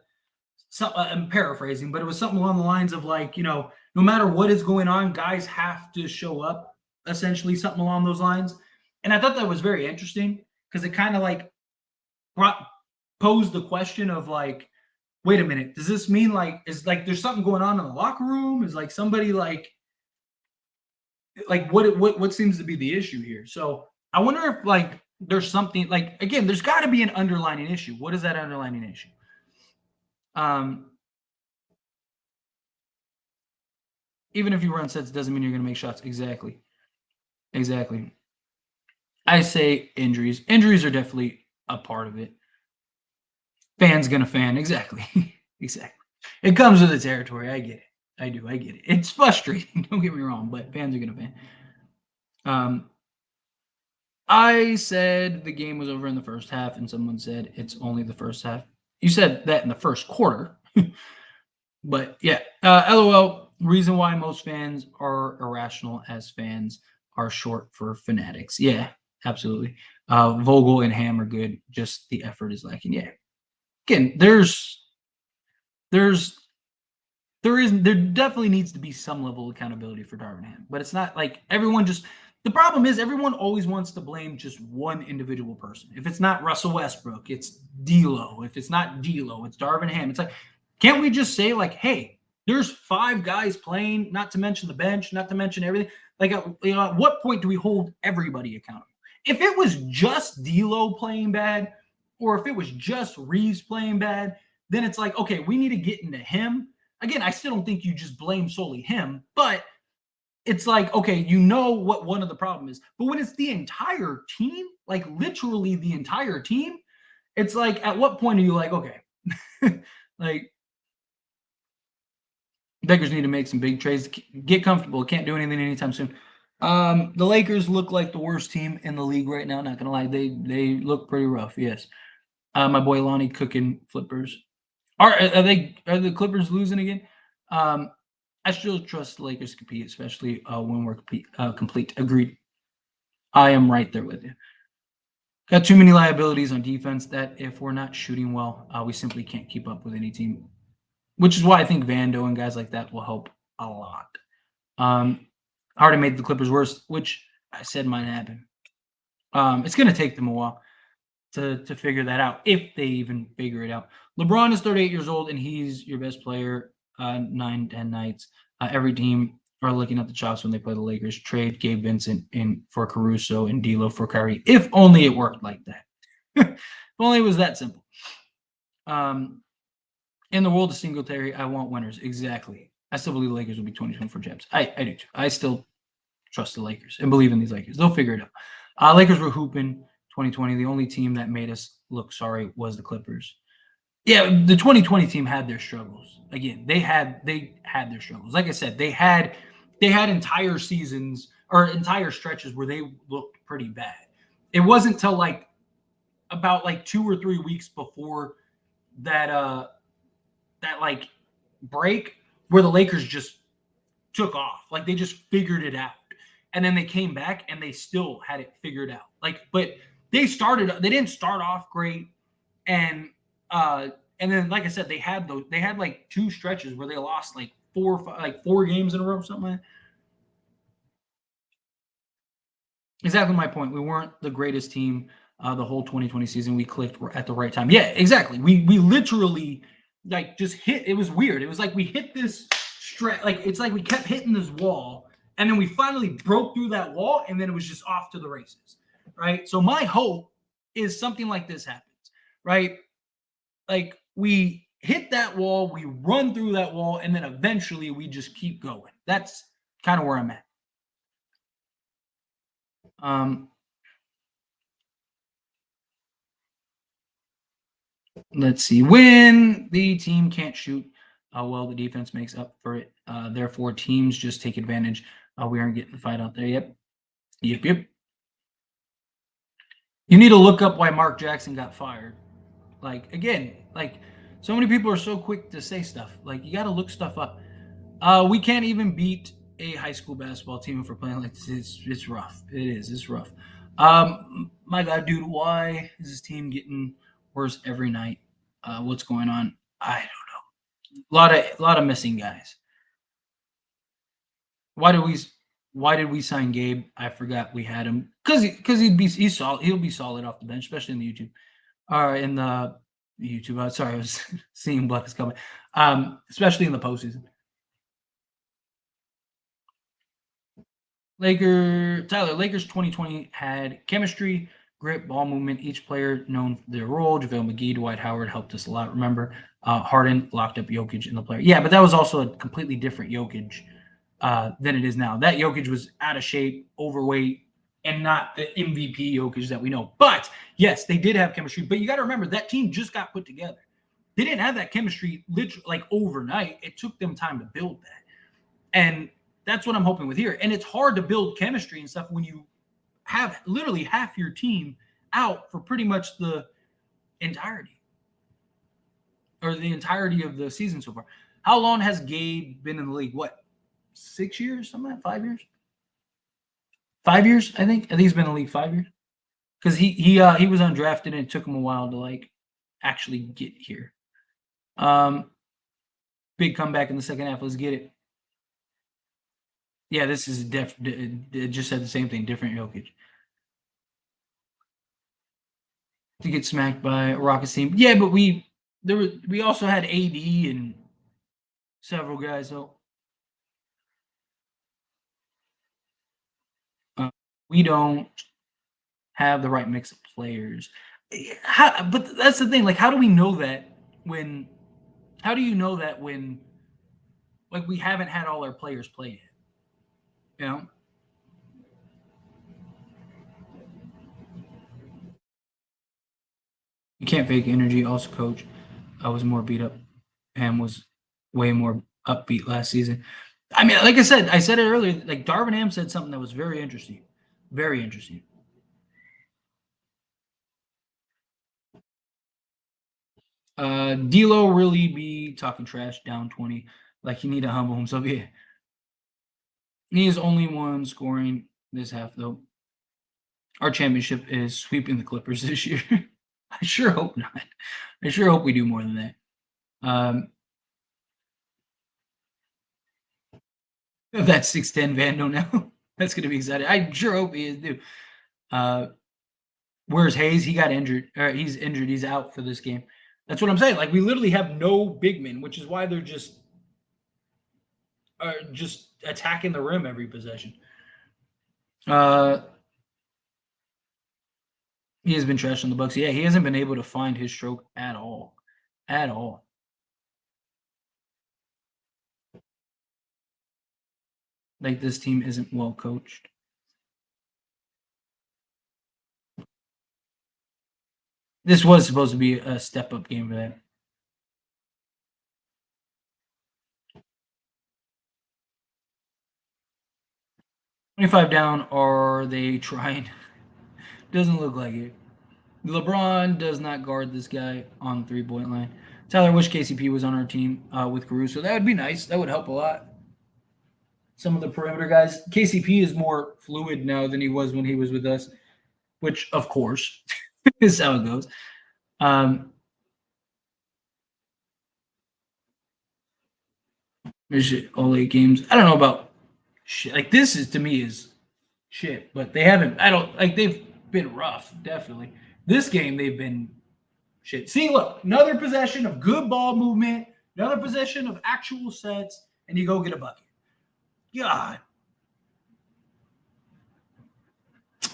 I'm paraphrasing, but it was something along the lines of like, no matter what is going on, guys have to show up, essentially something along those lines. And I thought that was very interesting because it kind of like posed the question of like, wait a minute, does this mean like, is like there's something going on in the locker room? Is like somebody like what seems to be the issue here? So I wonder if like there's something like, again, there's got to be an underlying issue. What is that underlying issue? Even if you run sets, doesn't mean you're going to make shots. Exactly. I say injuries. Injuries are definitely a part of it. Fans gonna fan. Exactly. It comes with the territory. I get it. I get it. It's frustrating. Don't get me wrong, but fans are gonna fan. I said the game was over in the first half, and someone said it's only the first half. You said that in the first quarter. But yeah, LOL. Reason why most fans are irrational as fans are short for fanatics. Yeah, absolutely. Vogel and Ham are good. Just the effort is lacking. Yeah. Again, there definitely needs to be some level of accountability for Darvin Ham, but it's not like everyone just. The problem is everyone always wants to blame just one individual person. If it's not Russell Westbrook, it's D'Lo. If it's not D'Lo, it's Darvin Ham. It's like, can't we just say like, hey, there's 5 guys playing, not to mention the bench, not to mention everything. Like, at what point do we hold everybody accountable? If it was just D'Lo playing bad, or if it was just Reeves playing bad, then it's like, okay, we need to get into him. Again, I still don't think you just blame solely him, but it's like, okay, what one of the problem is. But when it's the entire team, like literally the entire team, it's like, at what point are you like, okay, like, Lakers need to make some big trades. Get comfortable. Can't do anything anytime soon. The Lakers look like the worst team in the league right now. Not gonna lie, they look pretty rough. Yes. My boy Lonnie cooking flippers. Are the Clippers losing again? I still trust the Lakers to compete, especially when we're complete. Agreed. I am right there with you. Got too many liabilities on defense that if we're not shooting well, we simply can't keep up with any team. Which is why I think Vando and guys like that will help a lot. I already made the Clippers worse, which I said might happen. It's going to take them a while to figure that out, if they even figure it out. LeBron is 38 years old, and he's your best player 9-10 nights. Every team are looking at the chops when they play the Lakers. Trade Gabe Vincent in for Caruso and D'Lo for Kyrie. If only it worked like that. If only it was that simple. In the world of Singletary, I want winners. Exactly. I still believe the Lakers will be 2024 champs. I do too. I still trust the Lakers and believe in these Lakers. They'll figure it out. Lakers were hooping 2020. The only team that made us look sorry was the Clippers. Yeah, the 2020 team had their struggles. Again, they had their struggles. Like I said, they had entire seasons or entire stretches where they looked pretty bad. It wasn't till about 2 or 3 weeks before that break where the Lakers just took off. Like they just figured it out. And then they came back and they still had it figured out. But they didn't start off great. And then, like I said, they had 2 stretches where they lost 4 games in a row, something like that. Exactly my point. We weren't the greatest team the whole 2020 season. We clicked at the right time. Yeah, exactly. We literally just hit. It was weird. It was like we hit this stretch. It's like we kept hitting this wall, and then we finally broke through that wall, and then it was just off to the races, right? So my hope is something like this happens, right? Like we hit that wall, we run through that wall, and then eventually we just keep going. That's kind of where I'm at. Let's see. When the team can't shoot well, the defense makes up for it. Therefore, teams just take advantage. We aren't getting the fight out there. Yep. You need to look up why Mark Jackson got fired. So many people are so quick to say stuff. You got to look stuff up. We can't even beat a high school basketball team if we're playing like this. It's rough. It is. It's rough. My God, dude, why is this team getting worse every night? What's going on? I don't know. A lot of missing guys. Why did we sign Gabe? I forgot we had him because he's solid. He'll be solid off the bench, especially in the YouTube. In the YouTube. Sorry, I was seeing Black is coming. Especially in the postseason. Lakers 2020 had chemistry, grip, ball movement. Each player known their role. JaVale McGee, Dwight Howard helped us a lot. Remember, Harden locked up Jokic in the player. Yeah, but that was also a completely different Jokic than it is now. That Jokic was out of shape, overweight, and not the MVP Jokic that we know. But yes, they did have chemistry. But you got to remember that team just got put together. They didn't have that chemistry literally overnight. It took them time to build that, and that's what I'm hoping with here. And it's hard to build chemistry and stuff when you have literally half your team out for pretty much the entirety of the season so far. How long has Gabe been in the league? What, 6 years? Something like 5 years? 5 years, I think. I think he's been in the league 5 years. Because he was undrafted and it took him a while to actually get here. Big comeback in the second half. Let's get it. Yeah, this is it just said the same thing, different Jokic. To get smacked by a Rockets team. Yeah, but we also had AD and several guys. So we don't have the right mix of players. But that's the thing. How do we know that when? How do you know that when? We haven't had all our players play yet. You know. You can't fake energy. Also, coach, I was more beat up and was way more upbeat last season. I mean, like I said it earlier. Darvin Ham said something that was very interesting. Very interesting. D'Lo really be talking trash down 20. Like he need to humble himself. Yeah. He is only one scoring this half though. Our championship is sweeping the Clippers this year. I sure hope not. I sure hope we do more than that. If that's 6'10 Vando now, that's gonna be exciting. I sure hope he is too. Where's Hayes? He got injured. He's injured. He's out for this game. That's what I'm saying. Like we literally have no big men, which is why they're just attacking the rim every possession. He has been trashed on the Bucks. Yeah, he hasn't been able to find his stroke at all. At all. Like this team isn't well coached. This was supposed to be a step up game for that. $25 down. Are they trying? Doesn't look like it. LeBron does not guard this guy on the 3-point line. Tyler, wish KCP was on our team with Caruso. That would be nice. That would help a lot. Some of the perimeter guys. KCP is more fluid now than he was when he was with us, which, of course, is how it goes. All 8 games. I don't know about shit. Like this is to me is shit, but they haven't. I don't like they've been rough. Definitely, this game they've been shit. See, look, another possession of good ball movement, another possession of actual sets, and you go get a bucket. God,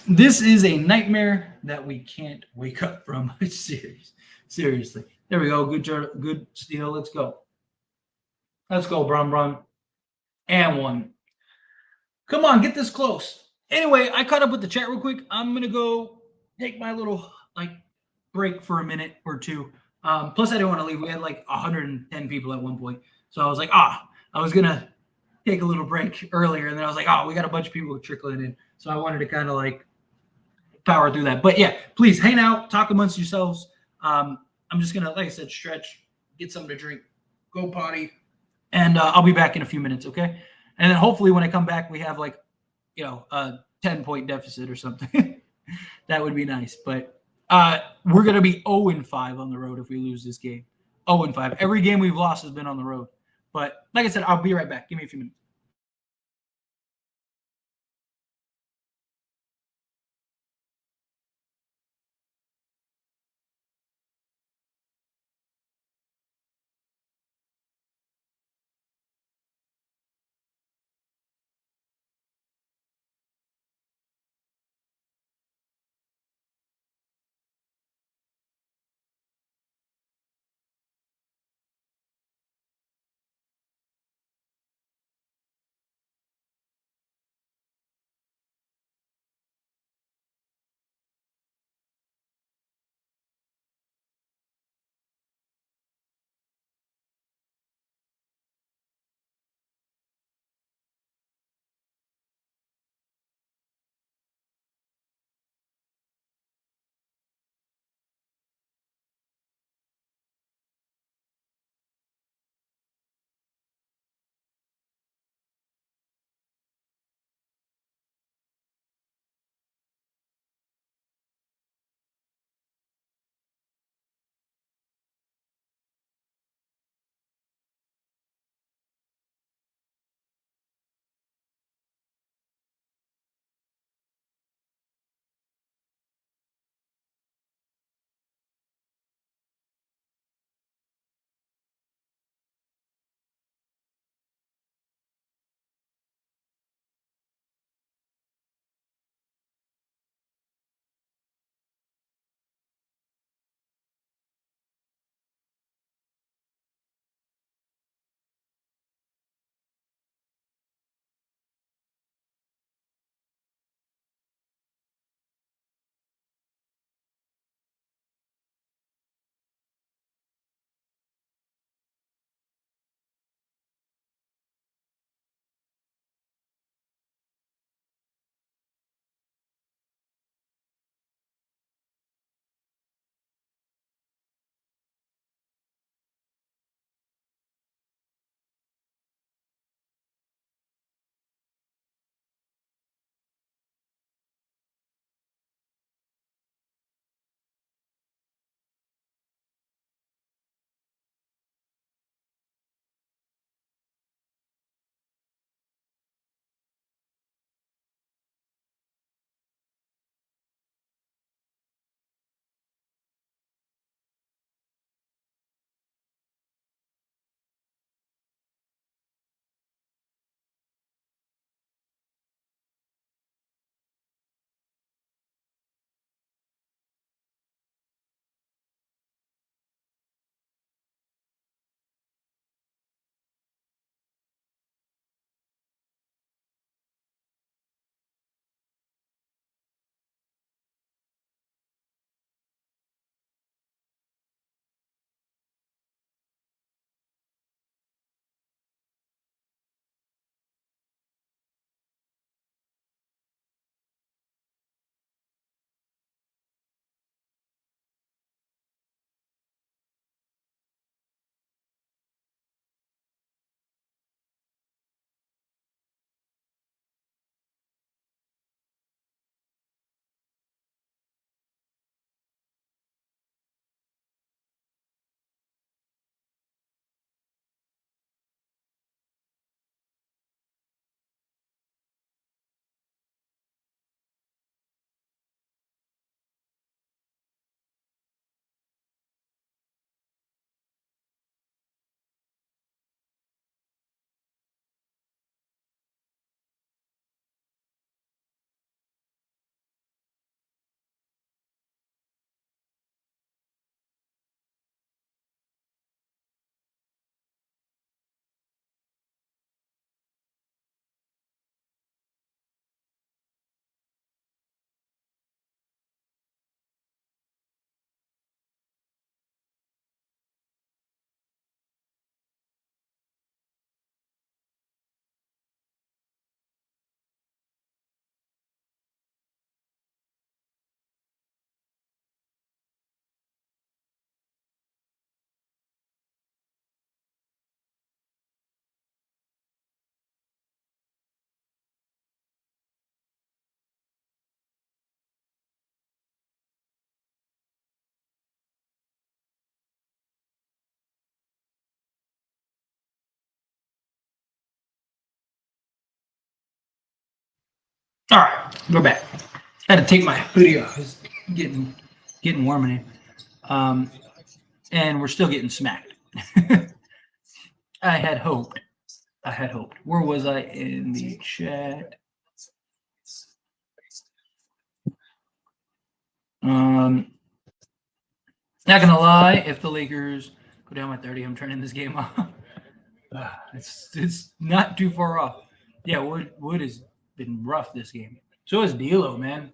this is a nightmare that we can't wake up from. Seriously. There we go. Good steal. Let's go. Let's go, Brum. And one. Come on, get this close. Anyway, I caught up with the chat real quick. I'm gonna go take my little break for a minute or two. Plus, I didn't want to leave. We had like 110 people at one point, so I was like, I was gonna take a little break earlier, and then I was like, we got a bunch of people trickling in, so I wanted to kind of like power through that. But yeah, please hang out, talk amongst yourselves. I'm just gonna, like I said, stretch, get something to drink, go potty, and I'll be back in a few minutes, okay? And then hopefully when I come back, we have like, a 10-point deficit or something. That would be nice. But we're going to be 0-5 on the road if we lose this game. 0-5. Every game we've lost has been on the road. But like I said, I'll be right back. Give me a few minutes. All right, we're back. I had to take my hoodie off. It's getting warm in here. And we're still getting smacked. I had hoped. Where was I in the chat? Not gonna lie, if the Lakers go down by 30, I'm turning this game off. It's not too far off. Yeah, Wood has been rough this game. So is D'Lo, man.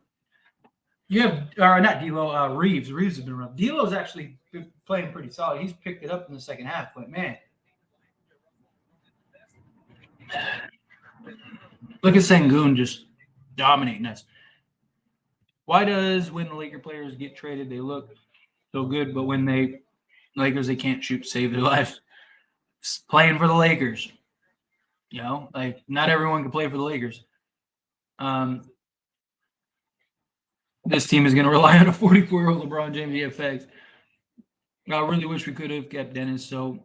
You have not D'Lo, Reeves. Reeves has been rough. D'Lo's actually been playing pretty solid. He's picked it up in the second half, but man, look at Sengun just dominating us. Why does when the Laker players get traded, they look so good, but when they can't shoot to save their lives? It's playing for the Lakers. You know, like not everyone can play for the Lakers. This team is going to rely on a 44-year-old LeBron James. Yeah, facts. I really wish we could have kept Dennis, or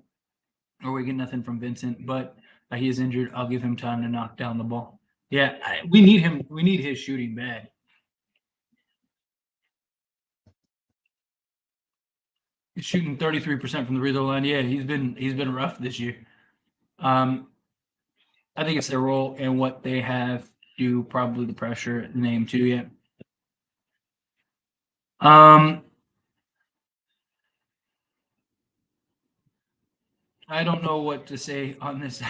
we get nothing from Vincent, but he is injured. I'll give him time to knock down the ball. Yeah, we need him. We need his shooting bad. He's shooting 33% from the free throw line. Yeah, he's been rough this year. I think it's their role and what they have to probably the pressure name too. Yeah. I don't know what to say on this.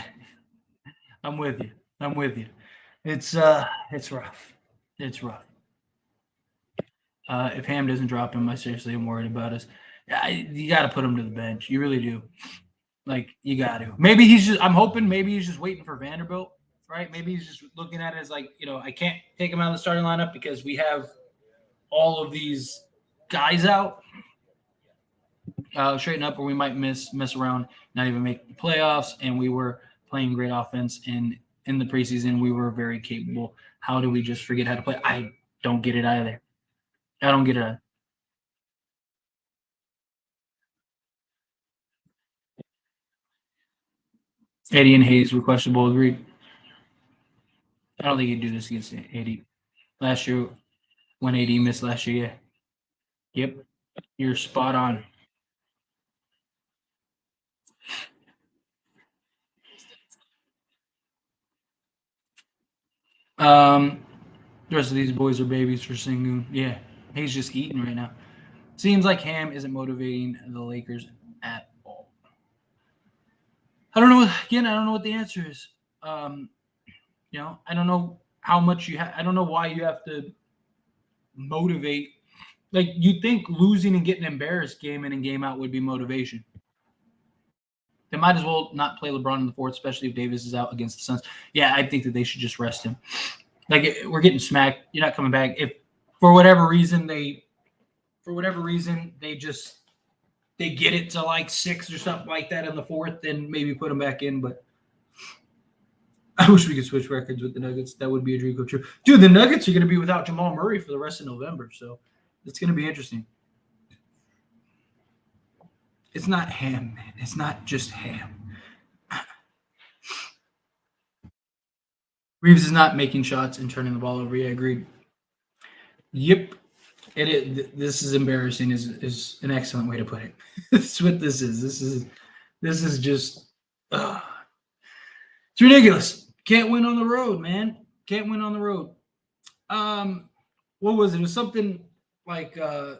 I'm with you. It's rough. It's rough. If Ham doesn't drop him, I seriously am worried about us. You got to put him to the bench. You really do. Like, you got to. Maybe I'm hoping maybe he's just waiting for Vanderbilt, right? Maybe he's just looking at it as like, I can't take him out of the starting lineup because we have all of these guys out. Straighten up, or we might mess around, not even make the playoffs. And we were playing great offense, and in the preseason we were very capable. How do we just forget how to play? I don't get it either. I don't get it either. Eddie and Hayes were questionable. Agreed. I don't think he'd do this against AD. Last year, when AD missed last year, yeah. Yep. You're spot on. The rest of these boys are babies for Sengun. Yeah, he's just eating right now. Seems like Ham isn't motivating the Lakers at all. I don't know. Again, I don't know what the answer is. I don't know how much you have. I don't know why you have to motivate. Like, you think losing and getting embarrassed game in and game out would be motivation. They might as well not play LeBron in the fourth, especially if Davis is out against the Suns. Yeah, I think that they should just rest him. Like, we're getting smacked. You're not coming back. If for whatever reason they get it to like 6 or something like that in the fourth, then maybe put them back in. But I wish we could switch records with the Nuggets. That would be a dream come true. Dude, the Nuggets are going to be without Jamal Murray for the rest of November, so it's going to be interesting. It's not Ham, man. It's not just Ham. Reeves is not making shots and turning the ball over. Yeah, agreed. Yep. This is embarrassing is an excellent way to put it. That's what this is. This is just it's ridiculous. Can't win on the road, man. Can't win on the road. What was it? It was something like I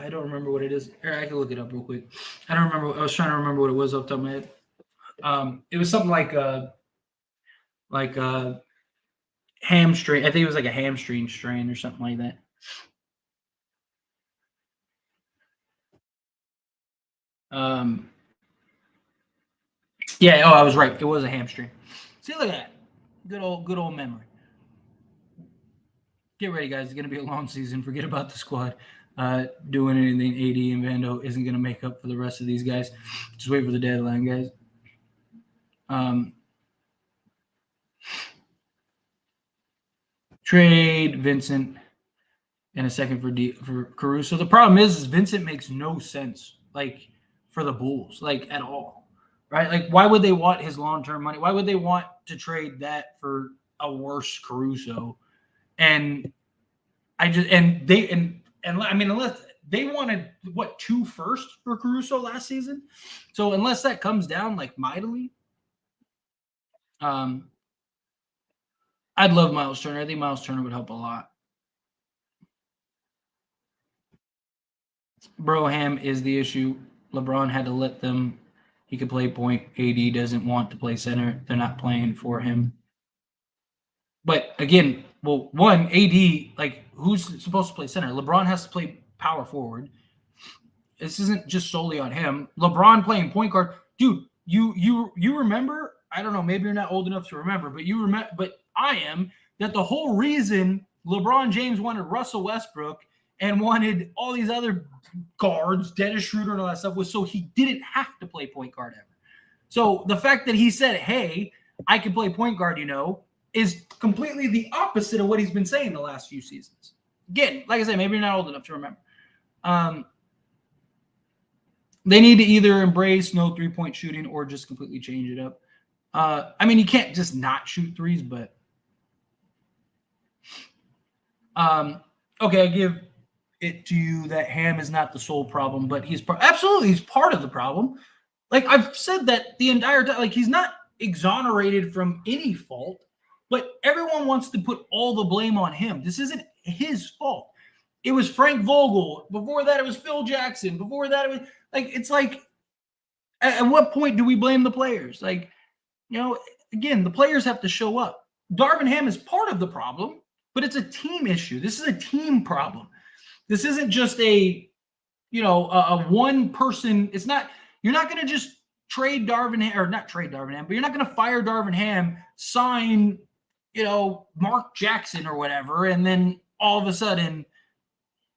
don't remember what it is. Here, I can look it up real quick. I don't remember. I was trying to remember what it was off the top of my head. It was something like hamstring. I think it was like a hamstring strain or something like that. Yeah. Oh, I was right. It was a hamstring. See, look at that. Good old memory. Get ready, guys. It's going to be a long season. Forget about the squad doing anything. AD and Vando isn't going to make up for the rest of these guys. Just wait for the deadline, guys. Trade Vincent and a second for Caruso. The problem is Vincent makes no sense, like, for the Bulls, like, at all, right? Like, why would they want his long-term money? Why would they want to trade that for a worse Caruso? And I mean, unless they wanted what 2 firsts for Caruso last season, so unless that comes down like mightily, I'd love Miles Turner. I think Miles Turner would help a lot. Broham is the issue. LeBron had to let them. He could play point. AD doesn't want to play center. They're not playing for him. But again, well, one, AD, like, who's supposed to play center? LeBron has to play power forward. This isn't just solely on him. LeBron playing point guard. Dude, you remember, I don't know, maybe you're not old enough to remember, but you remember, but I am, that the whole reason LeBron James wanted Russell Westbrook and wanted all these other guards, Dennis Schroeder and all that stuff, was so he didn't have to play point guard ever. So the fact that he said, hey, I can play point guard, is completely the opposite of what he's been saying the last few seasons. Again, like I said, maybe you're not old enough to remember. They need to either embrace no three-point shooting or just completely change it up. I mean, you can't just not shoot threes, but okay, I give it to you that Ham is not the sole problem, but he's absolutely he's part of the problem. Like, I've said that the entire time. Like, he's not exonerated from any fault, but everyone wants to put all the blame on him. This isn't his fault. It was Frank Vogel. Before that, it was Phil Jackson. Before that, it was it's like, at what point do we blame the players? Like, again, the players have to show up. Darvin Ham is part of the problem, but it's a team issue. This is a team problem. This isn't just a one person. It's not, you're not going to just trade Darvin Ham, or not trade Darvin Ham, but you're not going to fire Darvin Ham, sign, Mark Jackson or whatever, and then all of a sudden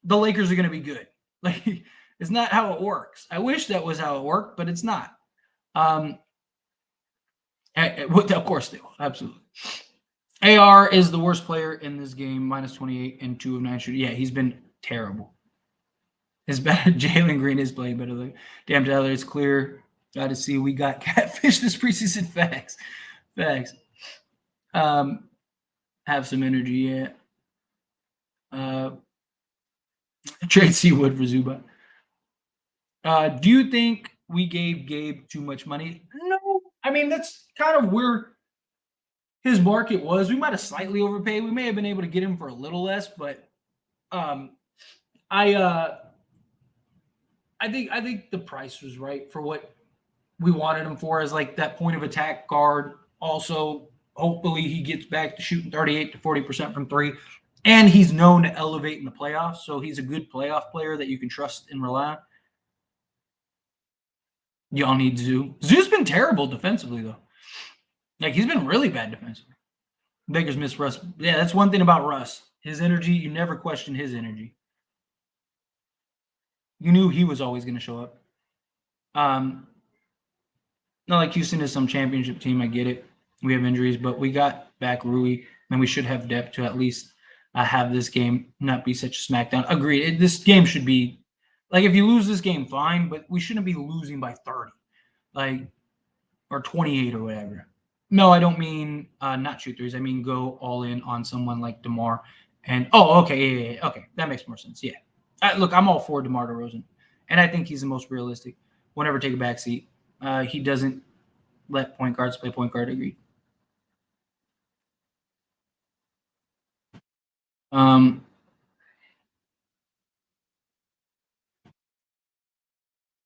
the Lakers are going to be good. Like, it's not how it works. I wish that was how it worked, but it's not. Of course they will. Absolutely. AR is the worst player in this game, minus 28 and 2 of 9 shooting. Yeah, he's been terrible. It's better. Jalen Green is playing better than damn Tyler. It's clear. Got to see. We got catfish this preseason. Facts. Have some energy, yeah. Trade Seawood for Zubac. Do you think we gave Gabe too much money? No. I mean, that's kind of where his market was. We might have slightly overpaid. We may have been able to get him for a little less, but I think the price was right for what we wanted him for, as like that point of attack guard. Also, hopefully he gets back to shooting 38 to 40% from three. And he's known to elevate in the playoffs, so he's a good playoff player that you can trust and rely on. Y'all need Zoo. Zoo's been terrible defensively, though. Like, he's been really bad defensively. Baker's missed Russ. Yeah, that's one thing about Russ. His energy, you never question his energy. You knew he was always going to show up. Not like Houston is some championship team. I get it. We have injuries, but we got back Rui, and we should have depth to at least have this game not be such a smackdown. Agreed. This game should be, like, if you lose this game, fine, but we shouldn't be losing by 30, like, or 28 or whatever. No, I don't mean not shoot threes. I mean go all in on someone like DeMar. And okay, yeah, okay, that makes more sense. Yeah, look, I'm all for DeMar DeRozan, and I think he's the most realistic. Will never take a back seat. He doesn't let point guards play point guard. Agreed.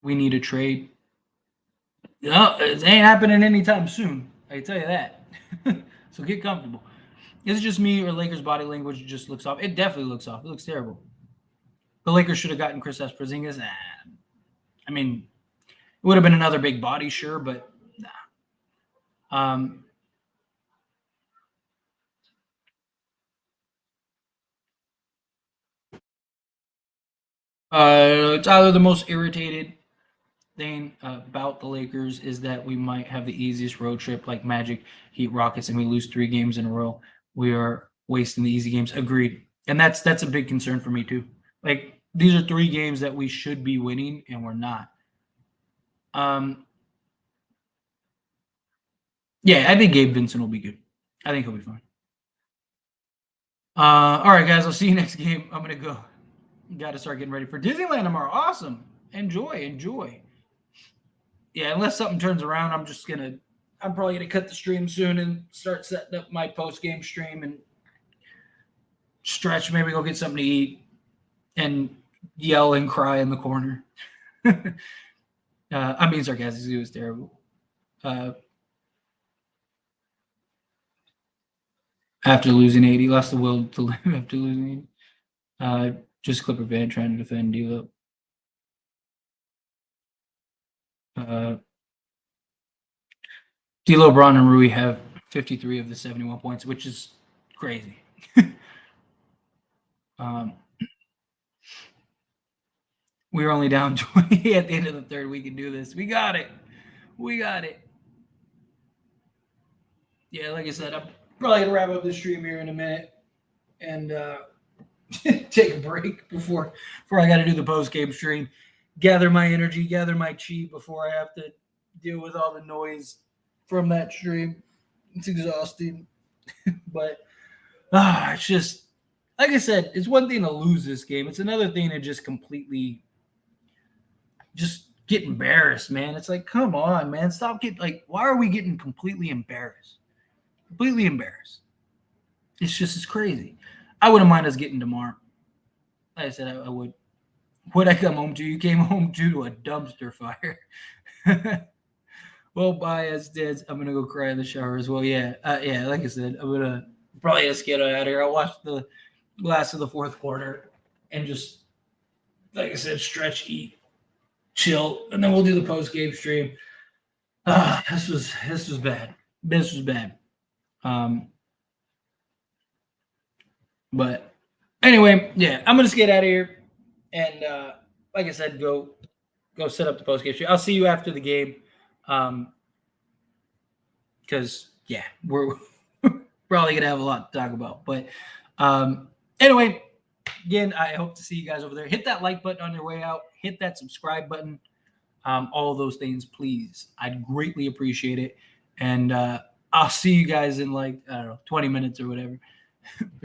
We need a trade. No, it ain't happening anytime soon. I can tell you that. So get comfortable. Is it just me, or Lakers' body language just looks off? It definitely looks off. It looks terrible. The Lakers should have gotten Kristaps Porzingis. I mean, it would have been another big body, sure, but nah. Tyler, the most irritated thing about the Lakers is that we might have the easiest road trip, like Magic, Heat, Rockets, and we lose 3 games in a row. We are wasting the easy games. Agreed. And that's a big concern for me too. Like, these are 3 games that we should be winning, and we're not. Yeah, I think Gabe Vincent will be good. I think he'll be fine. All right, guys. I'll see you next game. I'm gonna go. Got to start getting ready for Disneyland tomorrow. Awesome. Enjoy. Yeah, unless something turns around, I'm probably gonna cut the stream soon and start setting up my post game stream and stretch. Maybe go get something to eat and yell and cry in the corner. I'm being sarcastic. It was terrible. After losing 80, lost the will to live after losing 80. Just Clipper fan trying to defend D'Lo. D'Lo, Braun, and Rui have 53 of the 71 points, which is crazy. We were only down 20 at the end of the third. We can do this. We got it. Yeah, like I said, I'm probably gonna wrap up the stream here in a minute and take a break before I got to do the post game stream. Gather my energy, gather my chi before I have to deal with all the noise from that stream. It's exhausting, but it's just like I said. It's one thing to lose this game. It's another thing to just completely just get embarrassed, man. It's like, come on, man, stop getting like. Why are we getting completely embarrassed? Completely embarrassed. It's crazy. I wouldn't mind us getting tomorrow. Like I said, I would. What I come home to? You came home to a dumpster fire. Well, bye, as Deds. I'm gonna go cry in the shower as well. Yeah, like I said, I'm gonna probably just get out of here. I'll watch the last of the fourth quarter and just, like I said, stretch, eat, chill, and then we'll do the post game stream. This was bad. This was bad. But anyway, yeah, I'm gonna just get out of here. And like I said, go set up the post game stream. I'll see you after the game, because yeah, we're probably gonna have a lot to talk about. But anyway, again, I hope to see you guys over there. Hit that like button on your way out. Hit that subscribe button. All of those things, please. I'd greatly appreciate it. And I'll see you guys in 20 minutes or whatever.